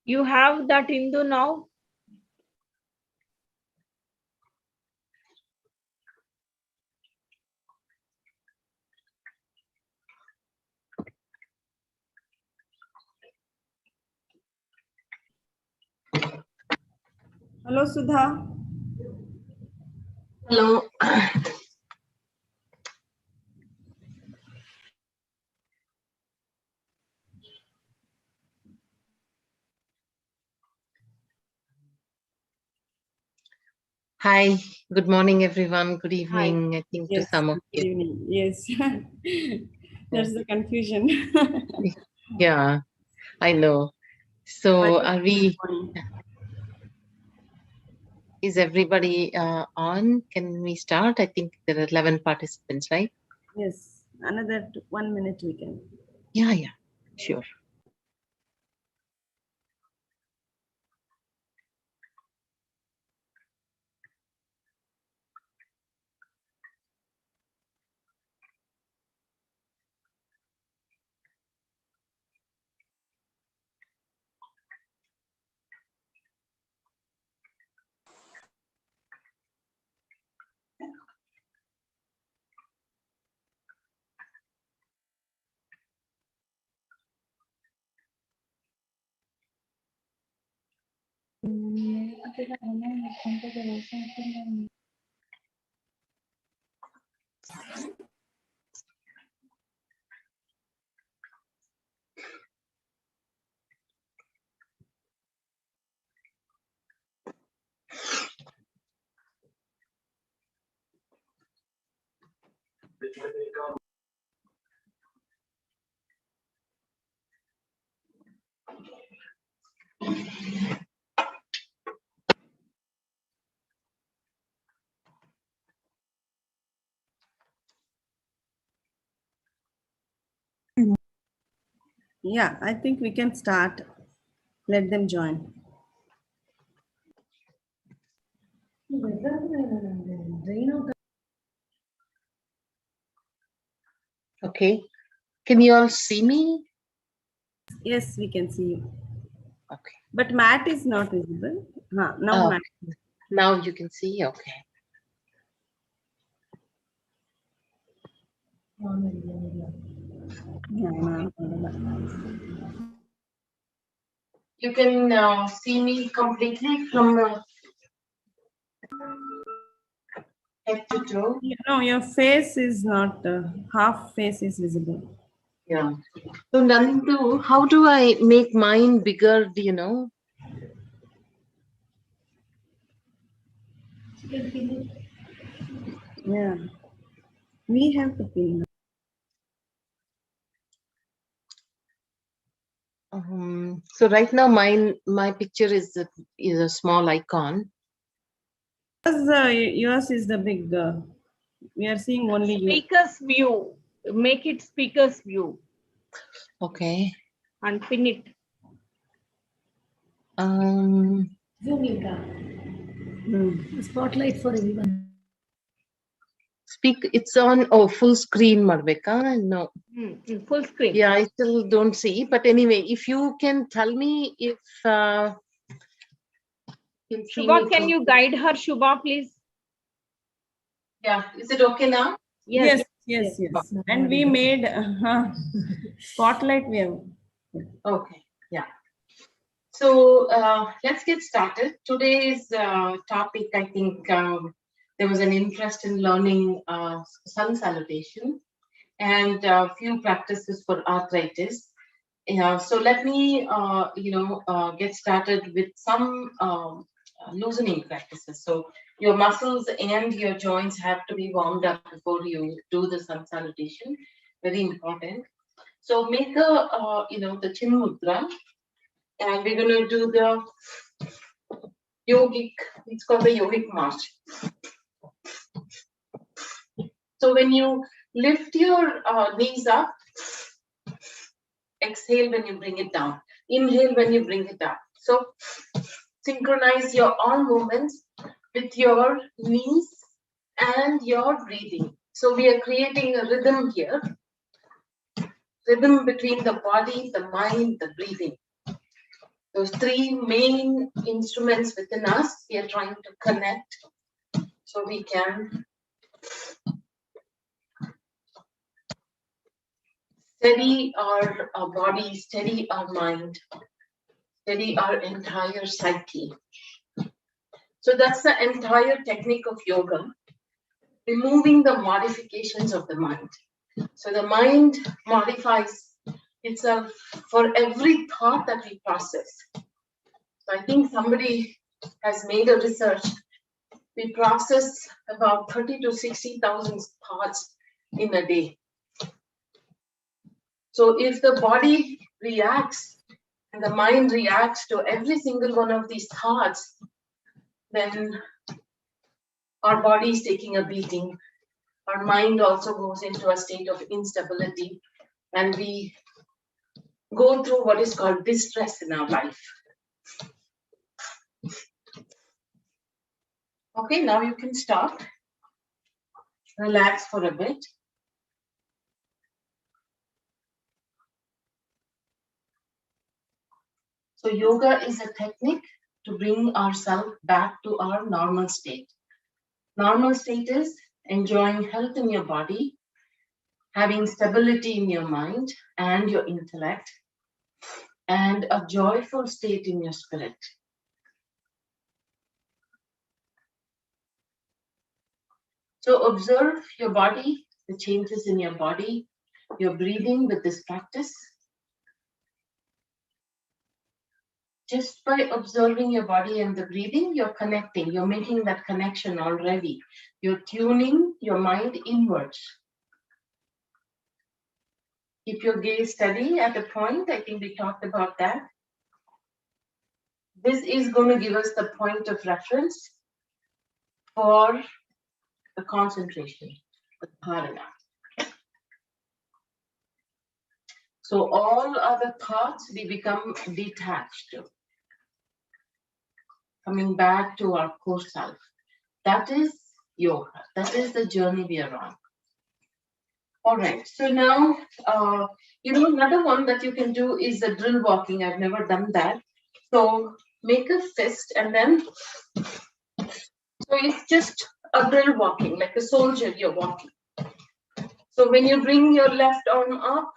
You have that Hindu now? Hello, Sudha. Hello. Hi, good morning, everyone. Good evening, I think, Yes, to some of good you. evening. Yes, there's the confusion. Yeah, I know. So, are we, is everybody on? Can we start? I think there are 11 participants, right? Yes, another 1 minute we can. Yeah, sure. Yeah, I think we can start. Let them join. Okay. Can you all see me? Yes, we can see you. Okay. But Matt is not visible. Now Oh, Matt. now you can see? Okay. You can see me completely from head to toe? No, your face is not, half face is visible. Yeah. So, Nandu, how do I make mine bigger, do you know? Yeah, we have to pin. So right now my picture is a small icon. Yours is the big, we are seeing only you. Speaker's view. Make it speaker's view. Okay. And pin it. Spotlight for everyone. Speak. It's on. Oh, full screen, Marveka. No. Full screen. Yeah, I still don't see. But anyway, if you can tell me if Shubha, can you guide her, Shubha, please? Yeah. Is it okay now? Yes. And we made spotlight. We have. Okay. Yeah. So let's get started. Today's topic, I think, there was an interest in learning sun salutation and a few practices for arthritis. So let me, get started with some loosening practices. So your muscles and your joints have to be warmed up before you do the sun salutation. Very important. So make the chin mudra, and we're going to do the yogic. It's called the yogic march. So when you lift your knees up, exhale when you bring it down. Inhale when you bring it up. So synchronize your all movements with your knees and your breathing. So we are creating a rhythm here. Rhythm between the body, the mind, the breathing. those three main instruments within us, we are trying to connect so we can steady our body, steady our mind, steady our entire psyche. So that's the entire technique of yoga, removing the modifications of the mind. So the mind modifies itself for every thought that we process. So I think somebody has made a research. We process about 30 to 60,000 thoughts in a day. So if the body reacts and the mind reacts to every single one of these thoughts, then our body is taking a beating. Our mind also goes into a state of instability, and we go through what is called distress in our life. Okay, now you can stop. Relax for a bit. So yoga is a technique to bring ourselves back to our normal state. Normal state is enjoying health in your body, having stability in your mind and your intellect, and a joyful state in your spirit. So observe your body, the changes in your body, your breathing with this practice. Just by observing your body and the breathing, you're connecting, you're making that connection already. You're tuning your mind inwards. Keep your gaze steady at a point. I think we talked about that. This is going to give us the point of reference for the concentration, the dharana. So all other thoughts, we become detached to. Coming back to our core self. That is yoga. That is the journey we are on. All right. So now, another one that you can do is the drill walking. I've never done that. So make a fist and then, so it's just a drill walking, like a soldier you're walking. So when you bring your left arm up,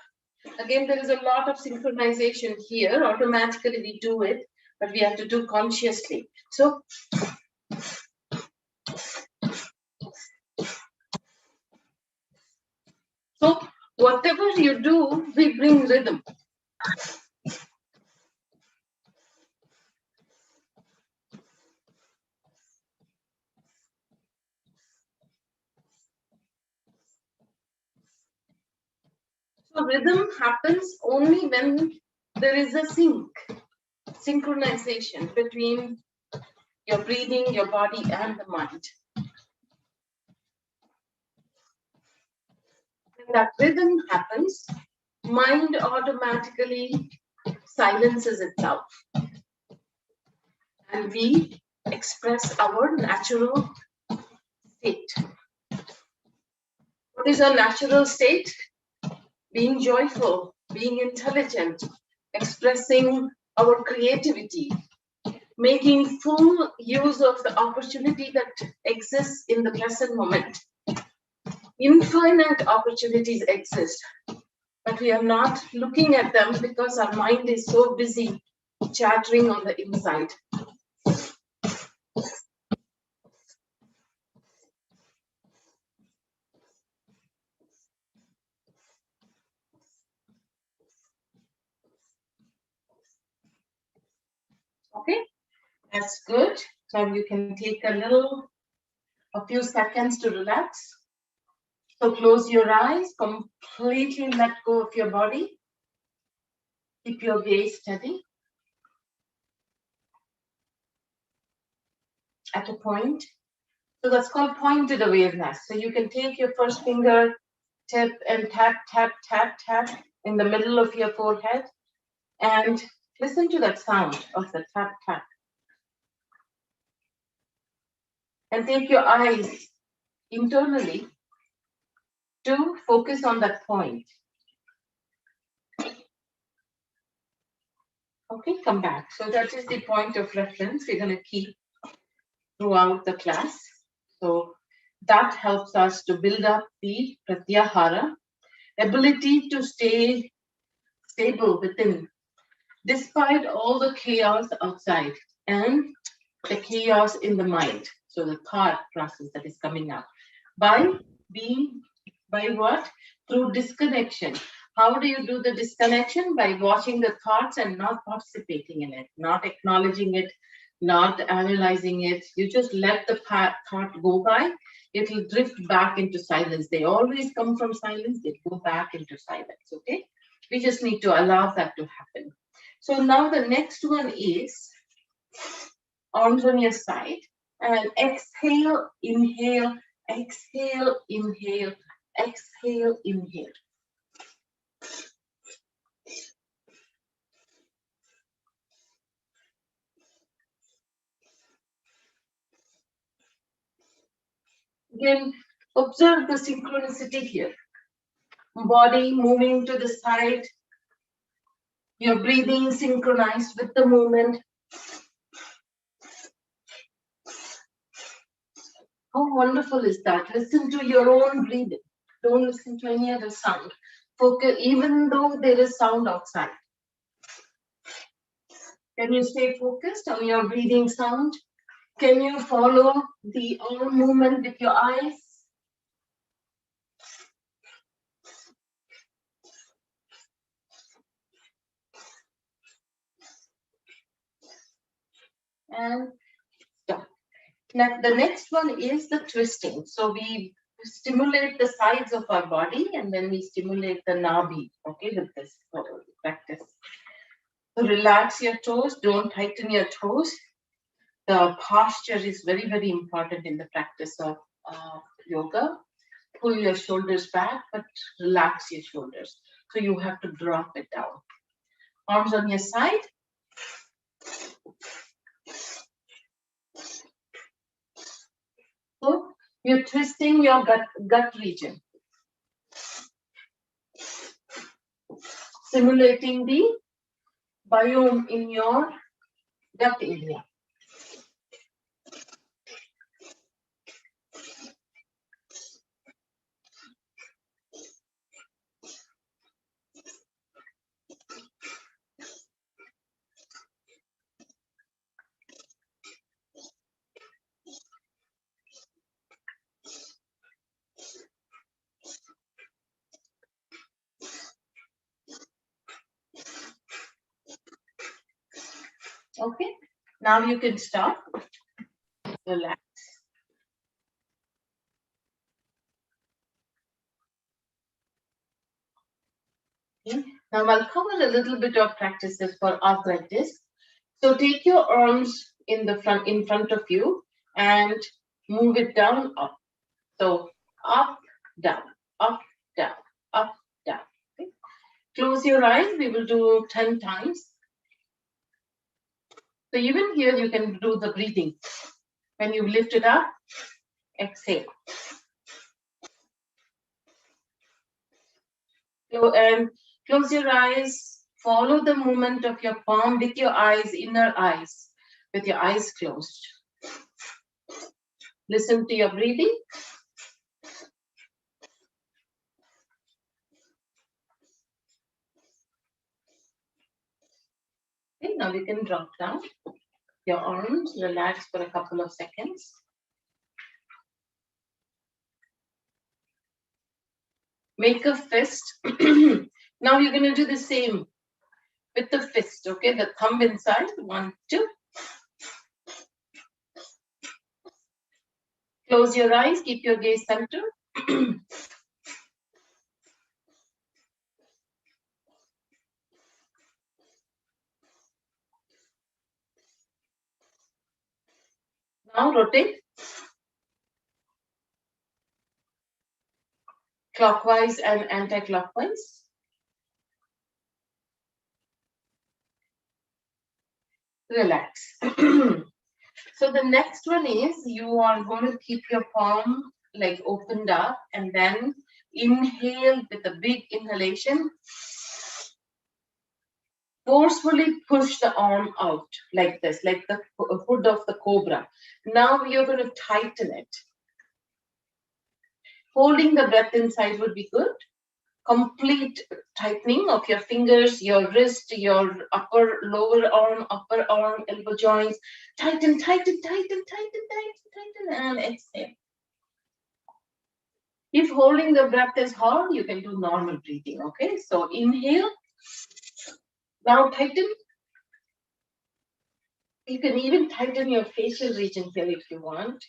again, there is a lot of synchronization here. Automatically we do it, but we have to do consciously. So whatever you do, we bring rhythm. So rhythm happens only when there is a synchronization between your breathing, your body, and the mind. When that rhythm happens, mind automatically silences itself. And we express our natural state. What is our natural state? Being joyful, being intelligent, expressing our creativity, making full use of the opportunity that exists in the present moment. Infinite opportunities exist, but we are not looking at them because our mind is so busy chattering on the inside. Okay, that's good. So you can take a few seconds to relax. So close your eyes, completely let go of your body. Keep your gaze steady at a point. So that's called pointed awareness. So you can take your first finger tip and tap, tap, tap, tap in the middle of your forehead and listen to that sound of the tap, tap. And take your eyes internally to focus on that point. Okay, come back. So that is the point of reference we're going to keep throughout the class. So that helps us to build up the pratyahara, ability to stay stable within, despite all the chaos outside and the chaos in the mind. So the thought process that is coming up by what? Through disconnection. How do you do the disconnection? By watching the thoughts and not participating in it, not acknowledging it, not analyzing it. You just let the thought go by. It will drift back into silence. They always come from silence. They go back into silence. Okay. We just need to allow that to happen. So now the next one is arms on your side and exhale, inhale, exhale, inhale, exhale, inhale. Again, observe the synchronicity here. Body moving to the side, your breathing synchronized with the movement. How wonderful is that? Listen to your own breathing. Don't listen to any other sound. Focus, even though there is sound outside. Can you stay focused on your breathing sound? Can you follow the arm movement with your eyes? And stop. Now, the next one is the twisting. So we stimulate the sides of our body and then we stimulate the nabi, okay, with this practice. So relax your toes, don't tighten your toes. The posture is very, very important in the practice of yoga. Pull your shoulders back, but relax your shoulders. So you have to drop it down. Arms on your side. So you're twisting your gut region. Simulating the biome in your gut area. Okay, now you can stop. Relax. Okay. Now I'll cover a little bit of practices for arthritis. So take your arms in front of you and move it down, up. So up, down, up, down, up, down. Okay. Close your eyes. We will do 10 times. So even here, you can do the breathing. When you lift it up, exhale. So, and close your eyes. Follow the movement of your palm with your eyes, inner eyes, with your eyes closed. Listen to your breathing. Okay, now you can drop down your arms, relax for a couple of seconds. Make a fist. Now you're going to do the same with the fist, okay? The thumb inside, 1, 2. Close your eyes, keep your gaze center. Now rotate. Clockwise and anti-clockwise. Relax. So the next one is you are going to keep your palm like opened up and then inhale with a big inhalation. Forcefully push the arm out like this, like the hood of the cobra. Now you're going to tighten it. Holding the breath inside would be good. Complete tightening of your fingers, your wrist, your lower arm, upper arm, elbow joints. Tighten, tighten, tighten, tighten, tighten, tighten, and exhale. If holding the breath is hard, you can do normal breathing, okay? So inhale. Now tighten. You can even tighten your facial region here if you want.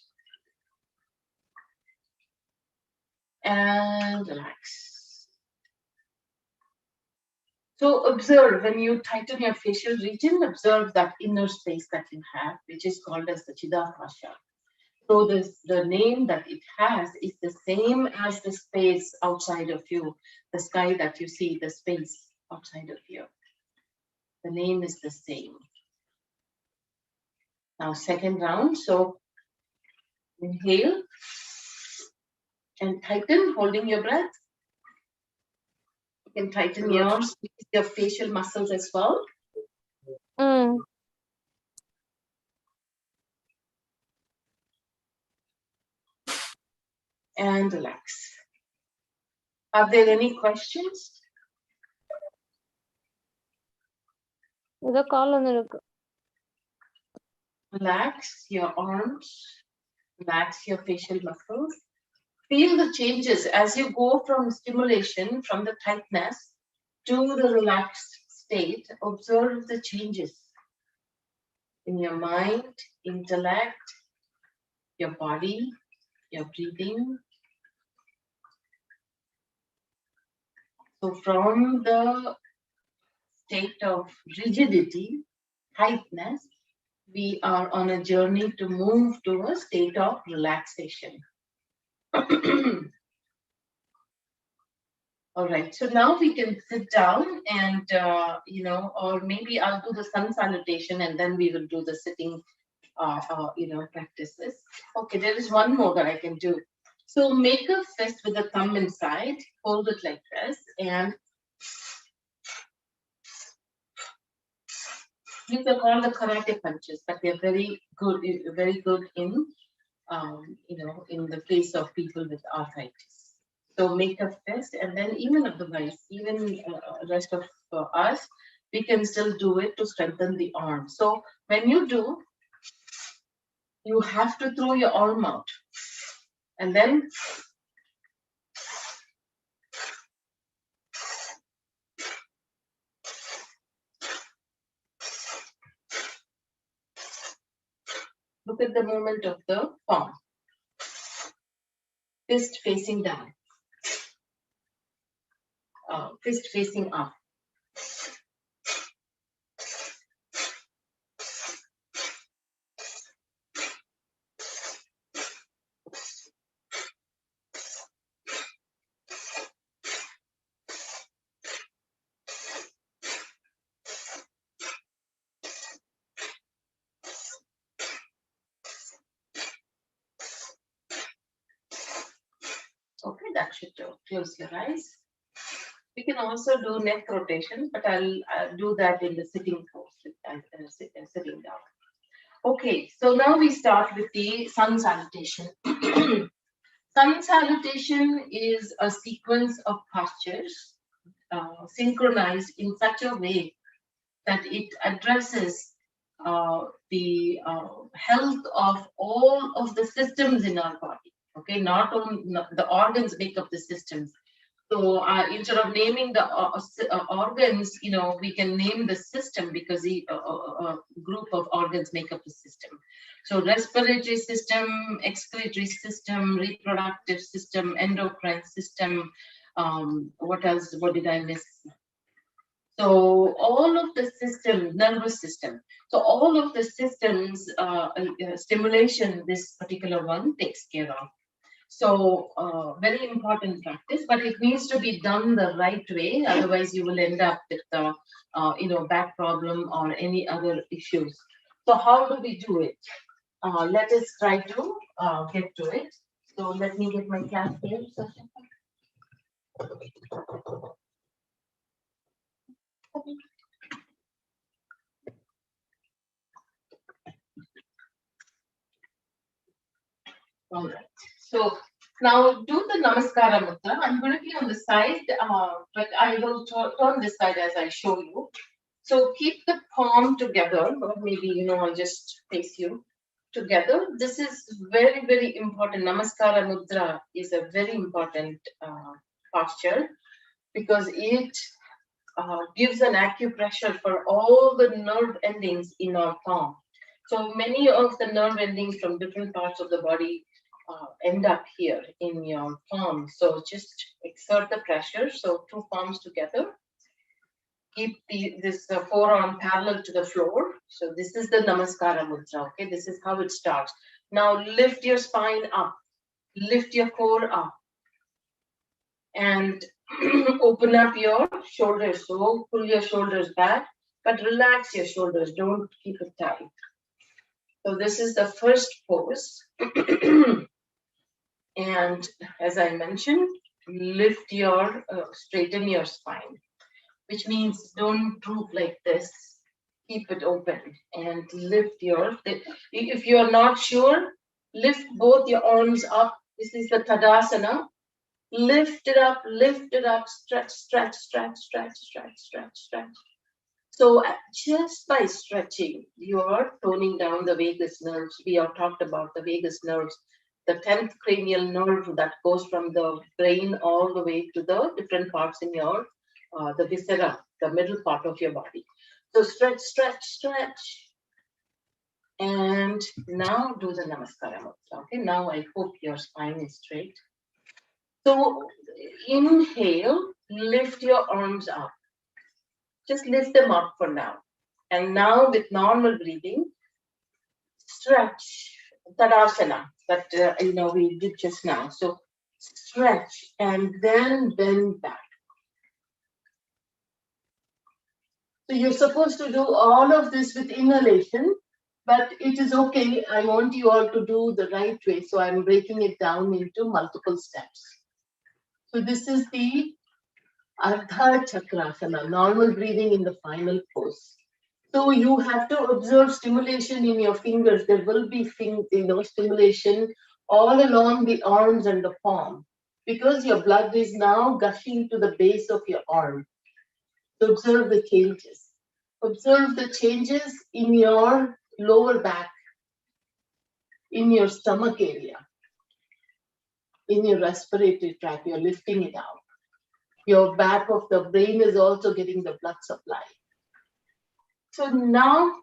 And relax. So observe when you tighten your facial region, observe that inner space that you have, which is called as the Chidakasha. So the name that it has is the same as the space outside of you, the sky that you see, the space outside of you. The name is the same. Now second round, so inhale and tighten, holding your breath. You can tighten your facial muscles as well. And relax. Are there any questions? Relax your arms, relax your facial muscles. Feel the changes as you go from stimulation, from the tightness to the relaxed state. Observe the changes in your mind, intellect, your body, your breathing. So from the state of rigidity, tightness, we are on a journey to move to a state of relaxation. All right, so now we can sit down and, or maybe I'll do the sun salutation and then we will do the sitting, practices. Okay, there is one more that I can do. So make a fist with the thumb inside, hold it like this, and these are called the karate punches, but they're very good in, in the case of people with arthritis. So make a fist, and then even otherwise, even rest of us, we can still do it to strengthen the arm. So when you do, you have to throw your arm out, and then look at the movement of the palm. Fist facing down. Fist facing up. Okay, that should do. Close your eyes. We can also do neck rotation, but I'll do that in the sitting pose, sitting down. Okay, so now we start with the sun salutation. Sun salutation is a sequence of postures synchronized in such a way that it addresses the health of all of the systems in our body. Okay, not only the organs make up the systems. So instead of naming the organs, we can name the system because the group of organs make up the system. So respiratory system, excretory system, reproductive system, endocrine system. What else? What did I miss? So all of the system, nervous system. So all of the systems stimulation, this particular one takes care of. So very important practice, but it needs to be done the right way. Otherwise, you will end up with back problem or any other issues. So how do we do it? Let us try to get to it. So let me get my class here. All right. So now do the Namaskara Mudra. I'm going to be on the side, but I will turn this side as I show you. So keep the palm together, or maybe, I'll just face you together. This is very, very important. Namaskara Mudra is a very important posture because it gives an acupressure for all the nerve endings in our palm. So many of the nerve endings from different parts of the body end up here in your palm. So just exert the pressure. So 2 palms together. Keep this forearm parallel to the floor. So this is the Namaskara Mudra. Okay, this is how it starts. Now lift your spine up. Lift your core up. And open up your shoulders. So pull your shoulders back, but relax your shoulders. Don't keep it tight. So this is the first pose. And as I mentioned, lift your, straighten your spine, which means don't droop like this. Keep it open and lift your, if you're not sure, lift both your arms up. This is the Tadasana. Lift it up, stretch, stretch, stretch, stretch, stretch, stretch, stretch. So just by stretching, you're toning down the vagus nerves. We have talked about the vagus nerves, the 10th cranial nerve that goes from the brain all the way to the different parts in your, the viscera, the middle part of your body. So stretch, stretch, stretch. And now do the Namaskara Mudra. Okay, now I hope your spine is straight. So inhale, lift your arms up. Just lift them up for now. And now with normal breathing, stretch, Tadasana, that we did just now. So stretch and then bend back. So you're supposed to do all of this with inhalation, but it is okay. I want you all to do the right way. So I'm breaking it down into multiple steps. So this is the Ardha Chakrasana, normal breathing in the final pose. So you have to observe stimulation in your fingers. There will be stimulation all along the arms and the palm because your blood is now gushing to the base of your arm. So observe the changes. Observe the changes in your lower back, in your stomach area, in your respiratory tract. You're lifting it out. Your back of the brain is also getting the blood supply. So now,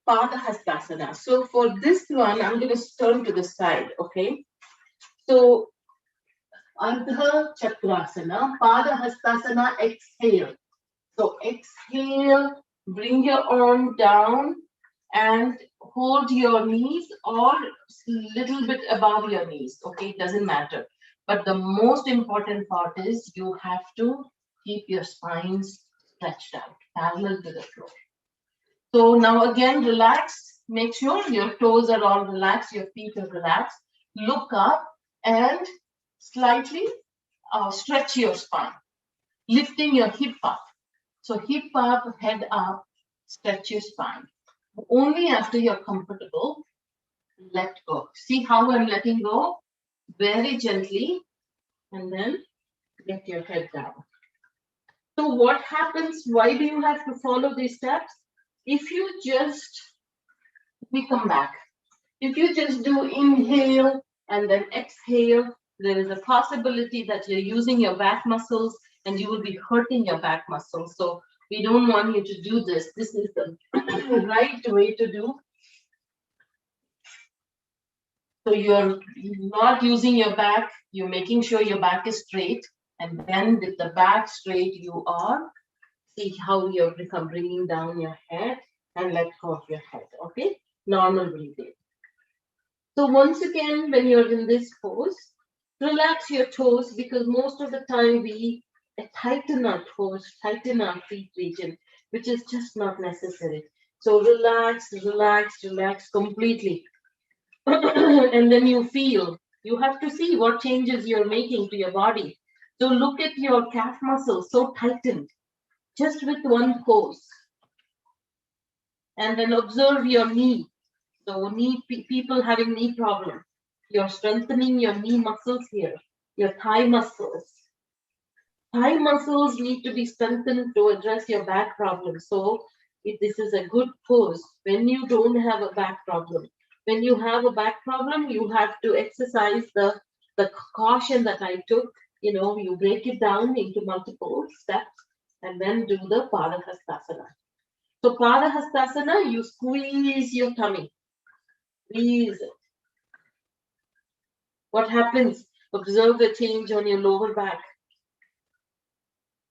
Padahastasana. So for this one, I'm going to turn to the side, okay? So, Ardha Chakrasana, Padahastasana, exhale. So exhale, bring your arm down and hold your knees or little bit above your knees, okay? It doesn't matter. But the most important part is you have to keep your spines stretched out, parallel to the floor. So now again, relax. Make sure your toes are all relaxed, your feet are relaxed. Look up and slightly stretch your spine, lifting your hip up. So hip up, head up, stretch your spine. Only after you're comfortable, let go. See how I'm letting go? Very gently, and then get your head down. So what happens? Why do you have to follow these steps? If you just, we come back. If you just do inhale and then exhale, there is a possibility that you're using your back muscles and you will be hurting your back muscles. So we don't want you to do this. This is the right way to do. So you're not using your back, you're making sure your back is straight, and then with the back straight, you are, see how you're bringing down your head and let go of your head, okay? Normal breathing. So once again, when you're in this pose, relax your toes because most of the time we tighten our toes, tighten our feet region, which is just not necessary. So relax, relax, relax completely. And then you feel, you have to see what changes you're making to your body. So look at your calf muscles so tightened, just with one pose. And then observe your knee. So people having knee problem, You're strengthening your knee muscles here, your thigh muscles. Thigh muscles need to be strengthened to address your back problem. So this is a good pose when you don't have a back problem. When you have a back problem, you have to exercise the caution that I took. You know, you break it down into multiple steps and then do the Padahastasana. So Padahastasana, you squeeze your tummy. Squeeze it. What happens? Observe the change on your lower back.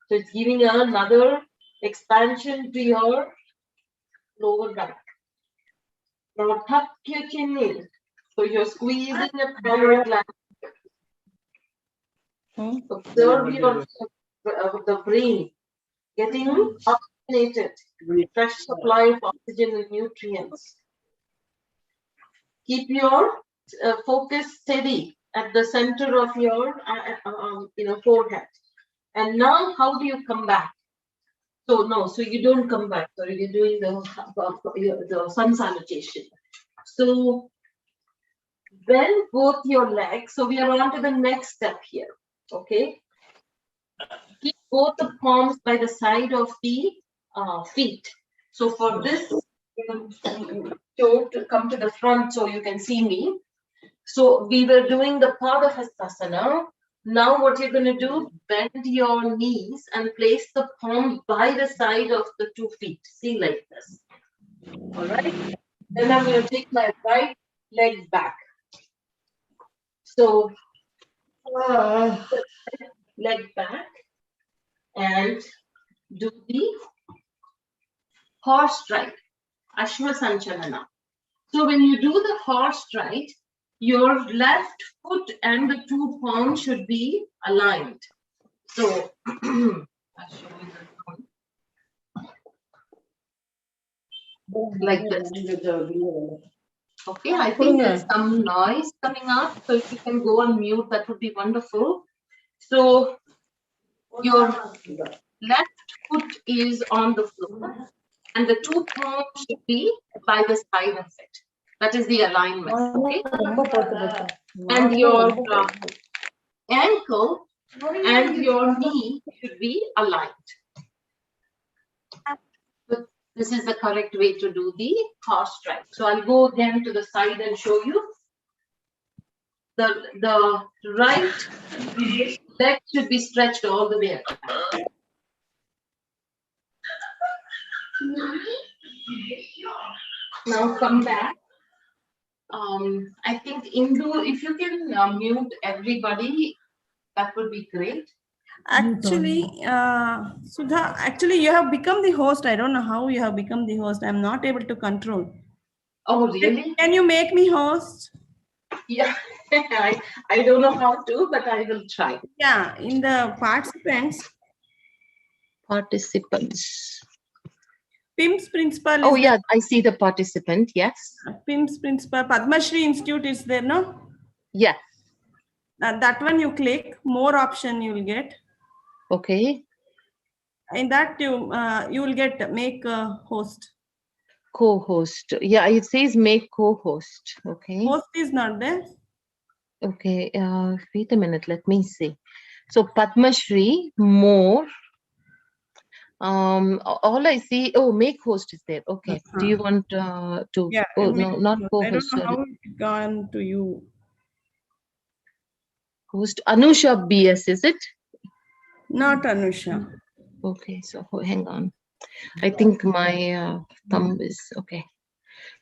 So it's giving another expansion to your lower back. Now tuck your chin in. So you're squeezing the thyroid gland. Observe your the brain getting oxygenated, fresh supply of oxygen and nutrients. Keep your focus steady at the center of your forehead. And now, how do you come back? So you don't come back. Sorry, you're doing the sun salutation. So bend both your legs. So we are on to the next step here. Okay. Keep both the palms by the side of the feet. So for this, to come to the front so you can see me. So we were doing the Padahastasana. Now what you're going to do, bend your knees and place the palm by the side of the 2 feet. See, like this. All right. Then I'm going to take my right leg back. So leg back and do the horse stride, Ashwa Sanchalana. So when you do the horse stride, your left foot and the 2 palms should be aligned. So I'll show you like this. Okay, I think there's some noise coming up. So if you can go on mute, that would be wonderful. So your left foot is on the floor and the 2 palms should be by the side of it. That is the alignment. Okay? And your ankle and your knee should be aligned. So this is the correct way to do the horse stride. So I'll go again to the side and show you. The right leg should be stretched all the way up. Now come back. I think Indu, if you can mute everybody, that would be great. Actually, Sudha, actually you have become the host. I don't know how you have become the host. I'm not able to control. Oh, really? Can you make me host? Yeah, I don't know how to, but I will try. Yeah, in the participants. PIMS principal. Oh, yeah, I see the participant. Yes. PIMS principal. Padma Shri Institute is there, no? Yes. That one you click, more option you will get. Okay. In that you will get make a host. Co-host. Yeah, it says make co-host. Okay. Host is not there. Okay. Wait a minute. Let me see. So Padma Shri, more. All I see. Oh, make host is there. Okay. Do you want to? Yeah. Oh no, not co-host. I don't know how it gone to you. Host Anusha BS, is it? Not Anusha. Okay, so hang on. I think my thumb is okay.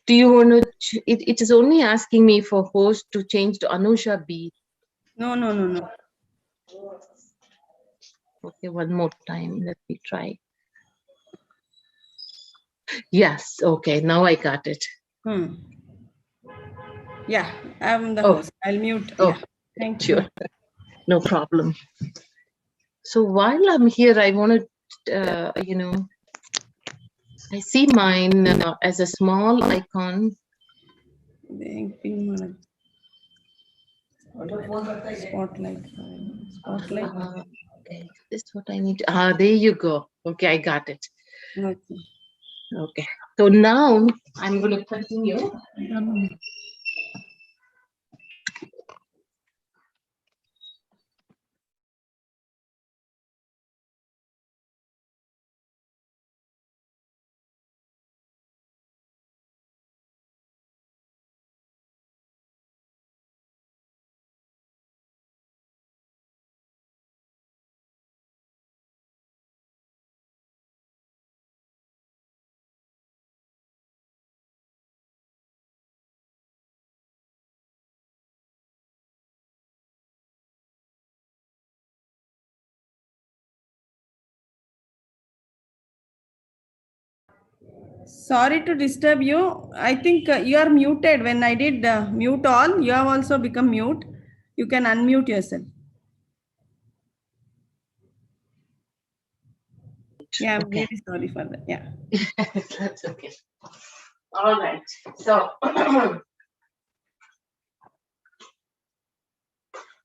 Do you want to? It is only asking me for host to change to Anusha B. No. Okay, one more time. Let me try. Yes. Okay. Now I got it. Yeah, I'm the host. I'll mute. Oh, yeah. Thank you. Sure. No problem. So while I'm here, I want to, I see mine as a small icon. Spotlight. Okay, this is what I need. There you go. Okay, I got it. Okay. So now I'm going to continue. Sorry to disturb you. I think you are muted. When I did mute all, you have also become mute. You can unmute yourself. Yeah, I'm Okay. really sorry for that. Yeah. That's okay. All right. So,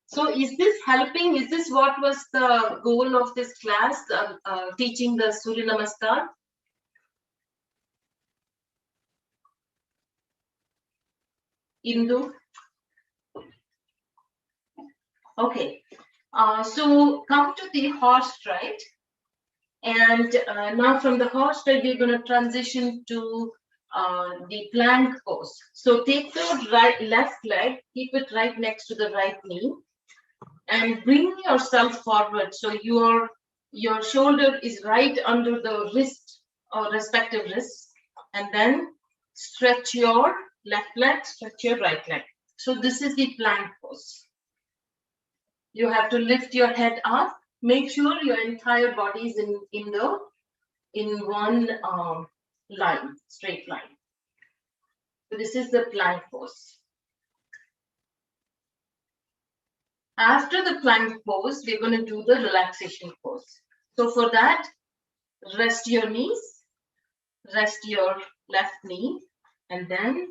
so is this helping? Is this what was the goal of this class, teaching the Surya Namaskar? Indu? Okay. So come to the horse stride. And now from the horse stride, we're going to transition to the plank pose. So take the left leg, keep it right next to the right knee, and bring yourself forward. So your shoulder is right under the wrist or respective wrists, and then stretch your left leg, stretch your right leg. So this is the plank pose. You have to lift your head up. Make sure your entire body is in one line, straight line. So this is the plank pose. After the plank pose, we're going to do the relaxation pose. So for that, rest your knees, rest your left knee, and then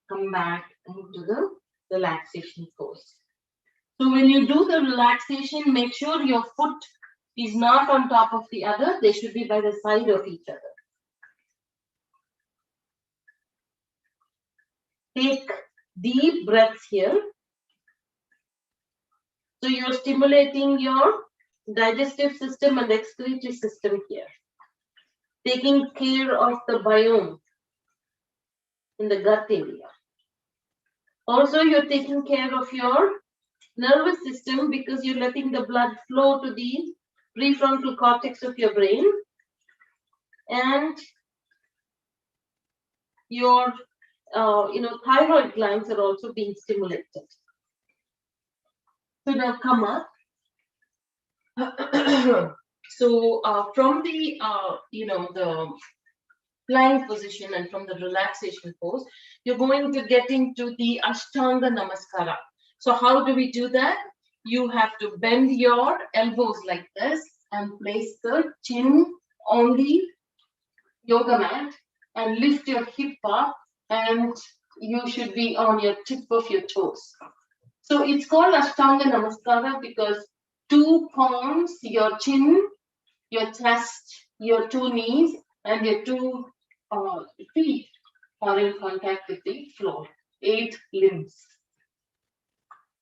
come back into the relaxation pose. So when you do the relaxation, make sure your foot is not on top of the other. They should be by the side of each other. Take deep breaths here. So you're stimulating your digestive system and excretory system here. Taking care of the biome in the gut area. Also, you're taking care of your nervous system because you're letting the blood flow to the prefrontal cortex of your brain. And your thyroid glands are also being stimulated. So now come up. So from the the plank position and from the relaxation pose, you're going to get into the Ashtanga Namaskara. So how do we do that? You have to bend your elbows like this and place the chin on the yoga mat and lift your hip up, and you should be on your tip of your toes. So it's called Ashtanga Namaskara because two palms, your chin, your chest, your two knees, and your two feet are in contact with the floor. 8 limbs.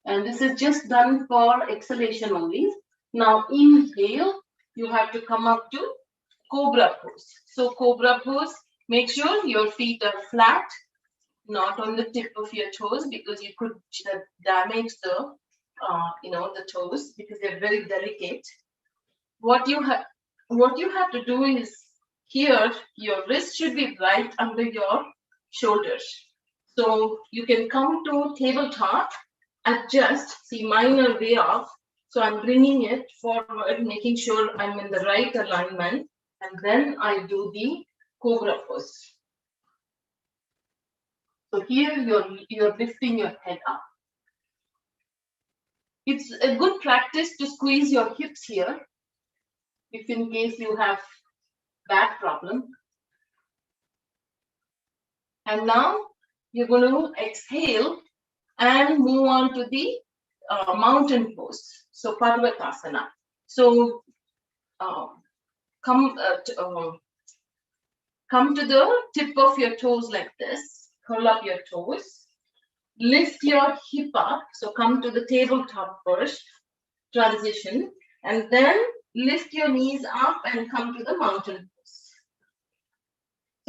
And this is just done for exhalation only. Now inhale, you have to come up to Cobra pose. So Cobra pose, make sure your feet are flat, not on the tip of your toes, because you could damage the the toes because they're very delicate. What you have to do is here your wrist should be right under your shoulders. So you can come to tabletop, adjust. See, mine are way off, so I'm bringing it forward, making sure I'm in the right alignment, and then I do the Cobra pose. So here you're lifting your head up. It's a good practice to squeeze your hips here, if in case you have back problem. And now you're going to exhale and move on to the mountain pose. So Parvatasana. So come to the tip of your toes like this. Curl up your toes. Lift your hip up. So come to the tabletop first. Transition. And then lift your knees up and come to the mountain pose.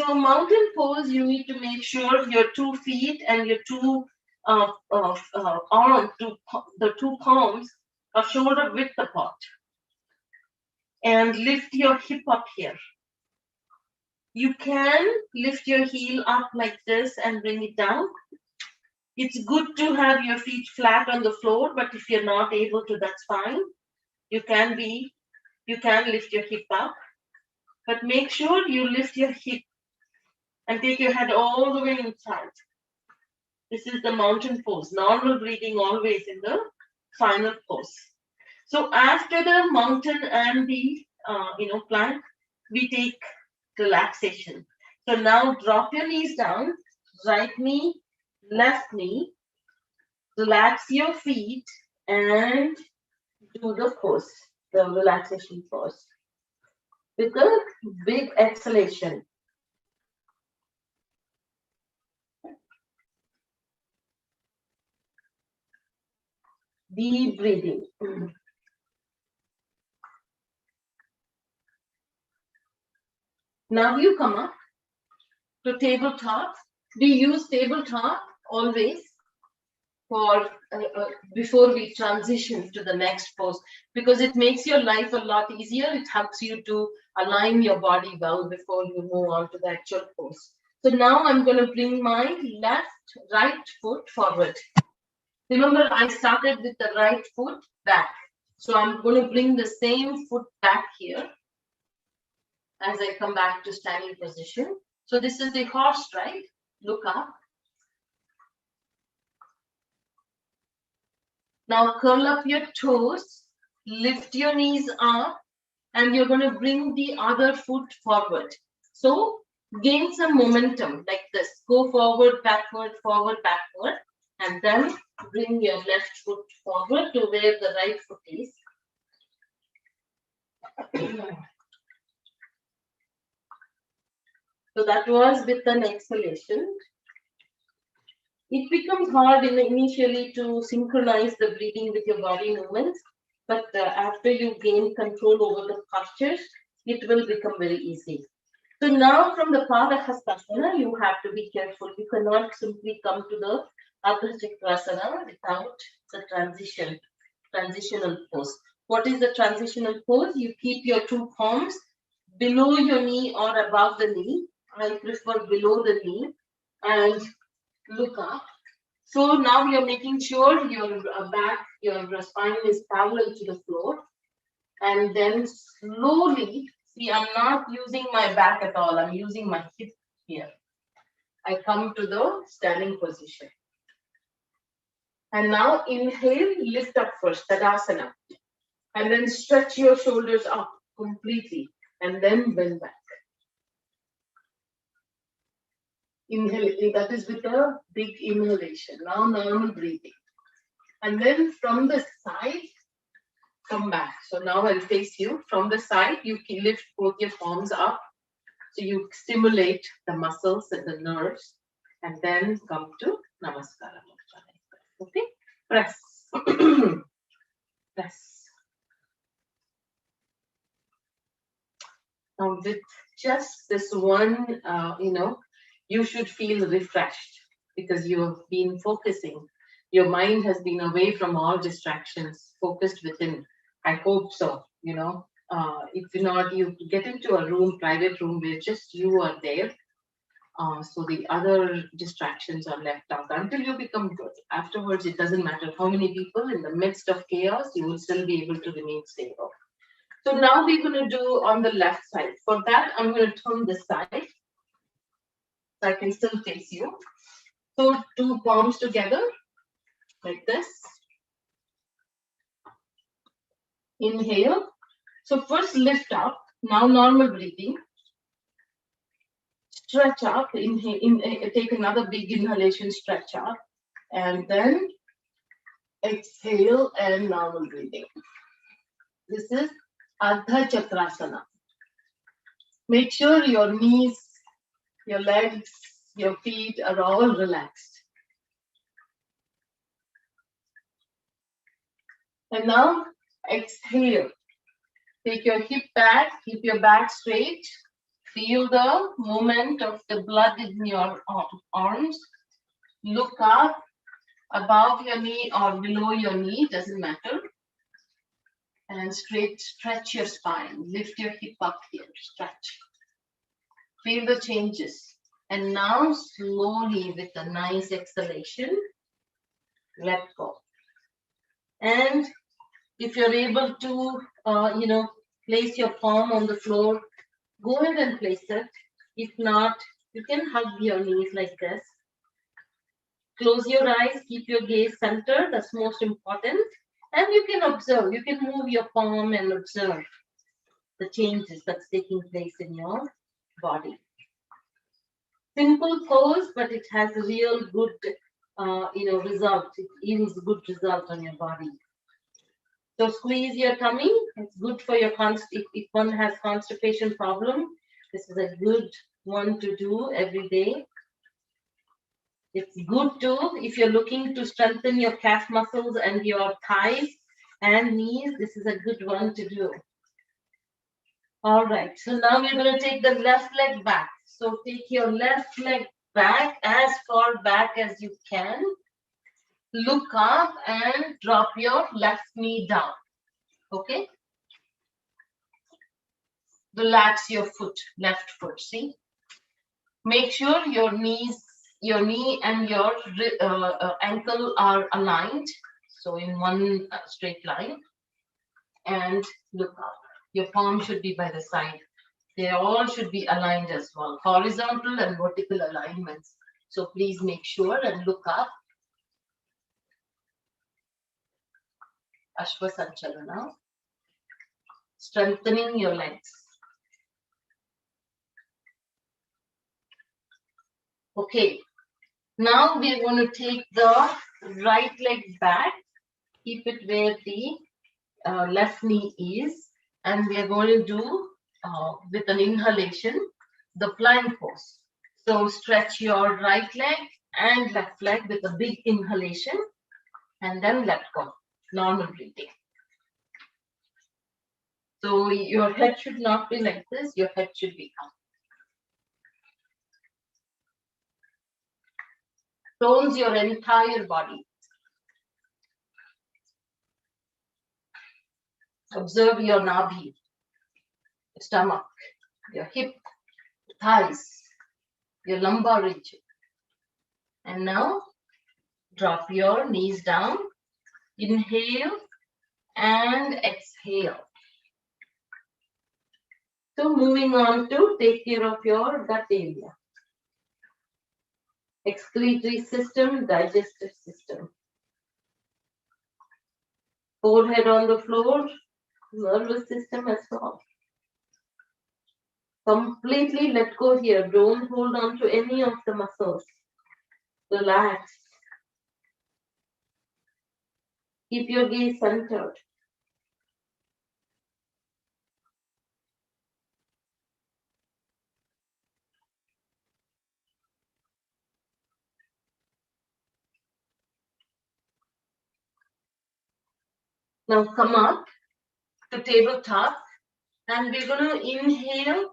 So mountain pose, you need to make sure your 2 feet and your two arms, the 2 palms are shoulder width apart. And lift your hip up here. You can lift your heel up like this and bring it down. It's good to have your feet flat on the floor, but if you're not able to, that's fine. You can lift your hip up, but make sure you lift your hip And take your head all the way inside. This is the mountain pose. Normal breathing always in the final pose. So after the mountain and the plank, we take relaxation. So now drop your knees down, right knee, left knee, relax your feet and do the pose, the relaxation pose. With a big exhalation. Deep breathing. Now you come up to tabletop. We use tabletop always for before we transition to the next pose, because it makes your life a lot easier. It helps you to align your body well before you move on to the actual pose. So now I'm going to bring my right foot forward. Remember, I started with the right foot back. So I'm going to bring the same foot back here as I come back to standing position. So this is the horse stride. Look up. Now curl up your toes, lift your knees up, and you're going to bring the other foot forward. So gain some momentum like this. Go forward, backward, and then bring your left foot forward to where the right foot is. So that was with an exhalation. It becomes hard initially to synchronize the breathing with your body movements, but after you gain control over the postures, it will become very easy. So now from the Padahastasana, you have to be careful. You cannot simply come to the Ardha Chakrasana without the transitional pose. What is the transitional pose? You keep your two palms below your knee or above the knee. I prefer below the knee, and look up. So now you're making sure your back, your spine is parallel to the floor. And then slowly, see, I'm not using my back at all. I'm using my hip here. I come to the standing position. And now inhale, lift up first, Tadasana. And then stretch your shoulders up completely. And then bend back. Inhale, that is with a big inhalation. Now normal breathing. And then from the side, come back. So now I'll face you. From the side, you can lift both your palms up. So you stimulate the muscles and the nerves. And then come to Namaskara. Okay? Press. Press. Now with just this one, you should feel refreshed because you have been focusing. Your mind has been away from all distractions, focused within. I hope so, If not, you get into a room, private room, where just you are there. So the other distractions are left out until you become good. Afterwards, it doesn't matter how many people in the midst of chaos, you will still be able to remain stable. So now we're going to do on the left side. For that, I'm going to turn this side. So I can still face you. So two palms together, like this. Inhale. So first lift up. Now normal breathing. Stretch up. Inhale, take another big inhalation, stretch up. And then exhale and normal breathing. This is Ardha Chakrasana. Make sure your knees, your legs, your feet are all relaxed. And now exhale. Take your hip back, keep your back straight. Feel the movement of the blood in your arms. Look up above your knee or below your knee, doesn't matter. And straight, stretch your spine. Lift your hip up here, stretch. Feel the changes. And now slowly with a nice exhalation, let go. And if you're able to, place your palm on the floor, go ahead and place it. If not, You can hug your knees like this. Close your eyes, keep your gaze centered, that's most important. And you can observe, you can move your palm and observe the changes that's taking place in your body. Simple pose, but it has a real good, result. It yields good result on your body. So squeeze your tummy. It's good for your if one has constipation problem, this is a good one to do every day. It's good too if you're looking to strengthen your calf muscles and your thighs and knees. This is a good one to do. All right, so now we're going to take the left leg back. So take your left leg back as far back as you can. Look up and drop your left knee down. Okay? Relax your foot, left foot, see? Make sure your knee and your ankle are aligned. So in one straight line. And look up. Your palm should be by the side. They all should be aligned as well, horizontal and vertical alignments. So please make sure and look up. Ashwa Sanchalana. Strengthening your legs. Okay. Now we're going to take the right leg back. Keep it where the left knee is. And we are going to do, with an inhalation, the plank pose. So stretch your right leg and left leg with a big inhalation and then let go. Normal breathing. So your head should not be like this. Your head should be up. Tones your entire body. Observe your nabhi, stomach, your hip, thighs, your lumbar region. And now drop your knees down. Inhale and exhale. So moving on to take care of your gut area. Excretory system, digestive system. Forehead on the floor, nervous system as well. Completely let go here. Don't hold on to any of the muscles. Relax. Keep your gaze centered. Now come up to tabletop and we're going to inhale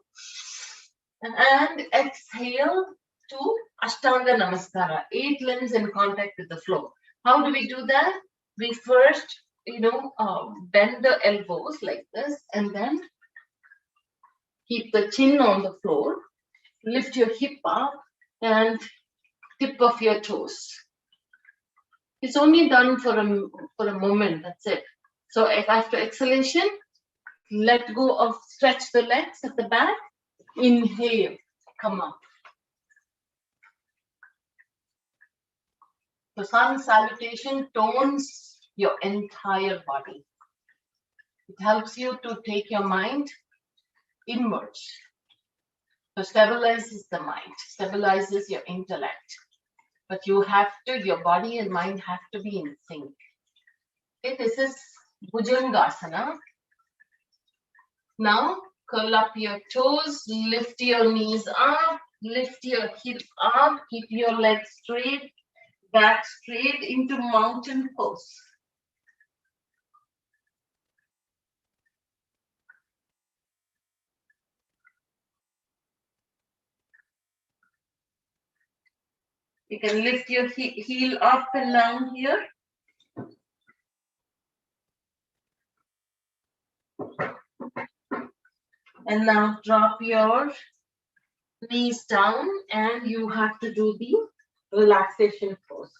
and exhale to Ashtanga Namaskara. 8 limbs in contact with the floor. How do we do that? We first, bend the elbows like this and then keep the chin on the floor. Lift your hip up and tip of your toes. It's only done for a moment, that's it. So after exhalation, let go of, stretch the legs at the back. Inhale, come up. The sun salutation tones your entire body. It helps you to take your mind inwards. So stabilizes the mind, stabilizes your intellect. But you have to, your body and mind have to be in sync. Okay, this is Bhujangasana. Now curl up your toes, lift your knees up, lift your hips up, keep your legs straight, back straight into mountain pose. You can lift your heel up and down here. And now drop your knees down and you have to do the relaxation pose.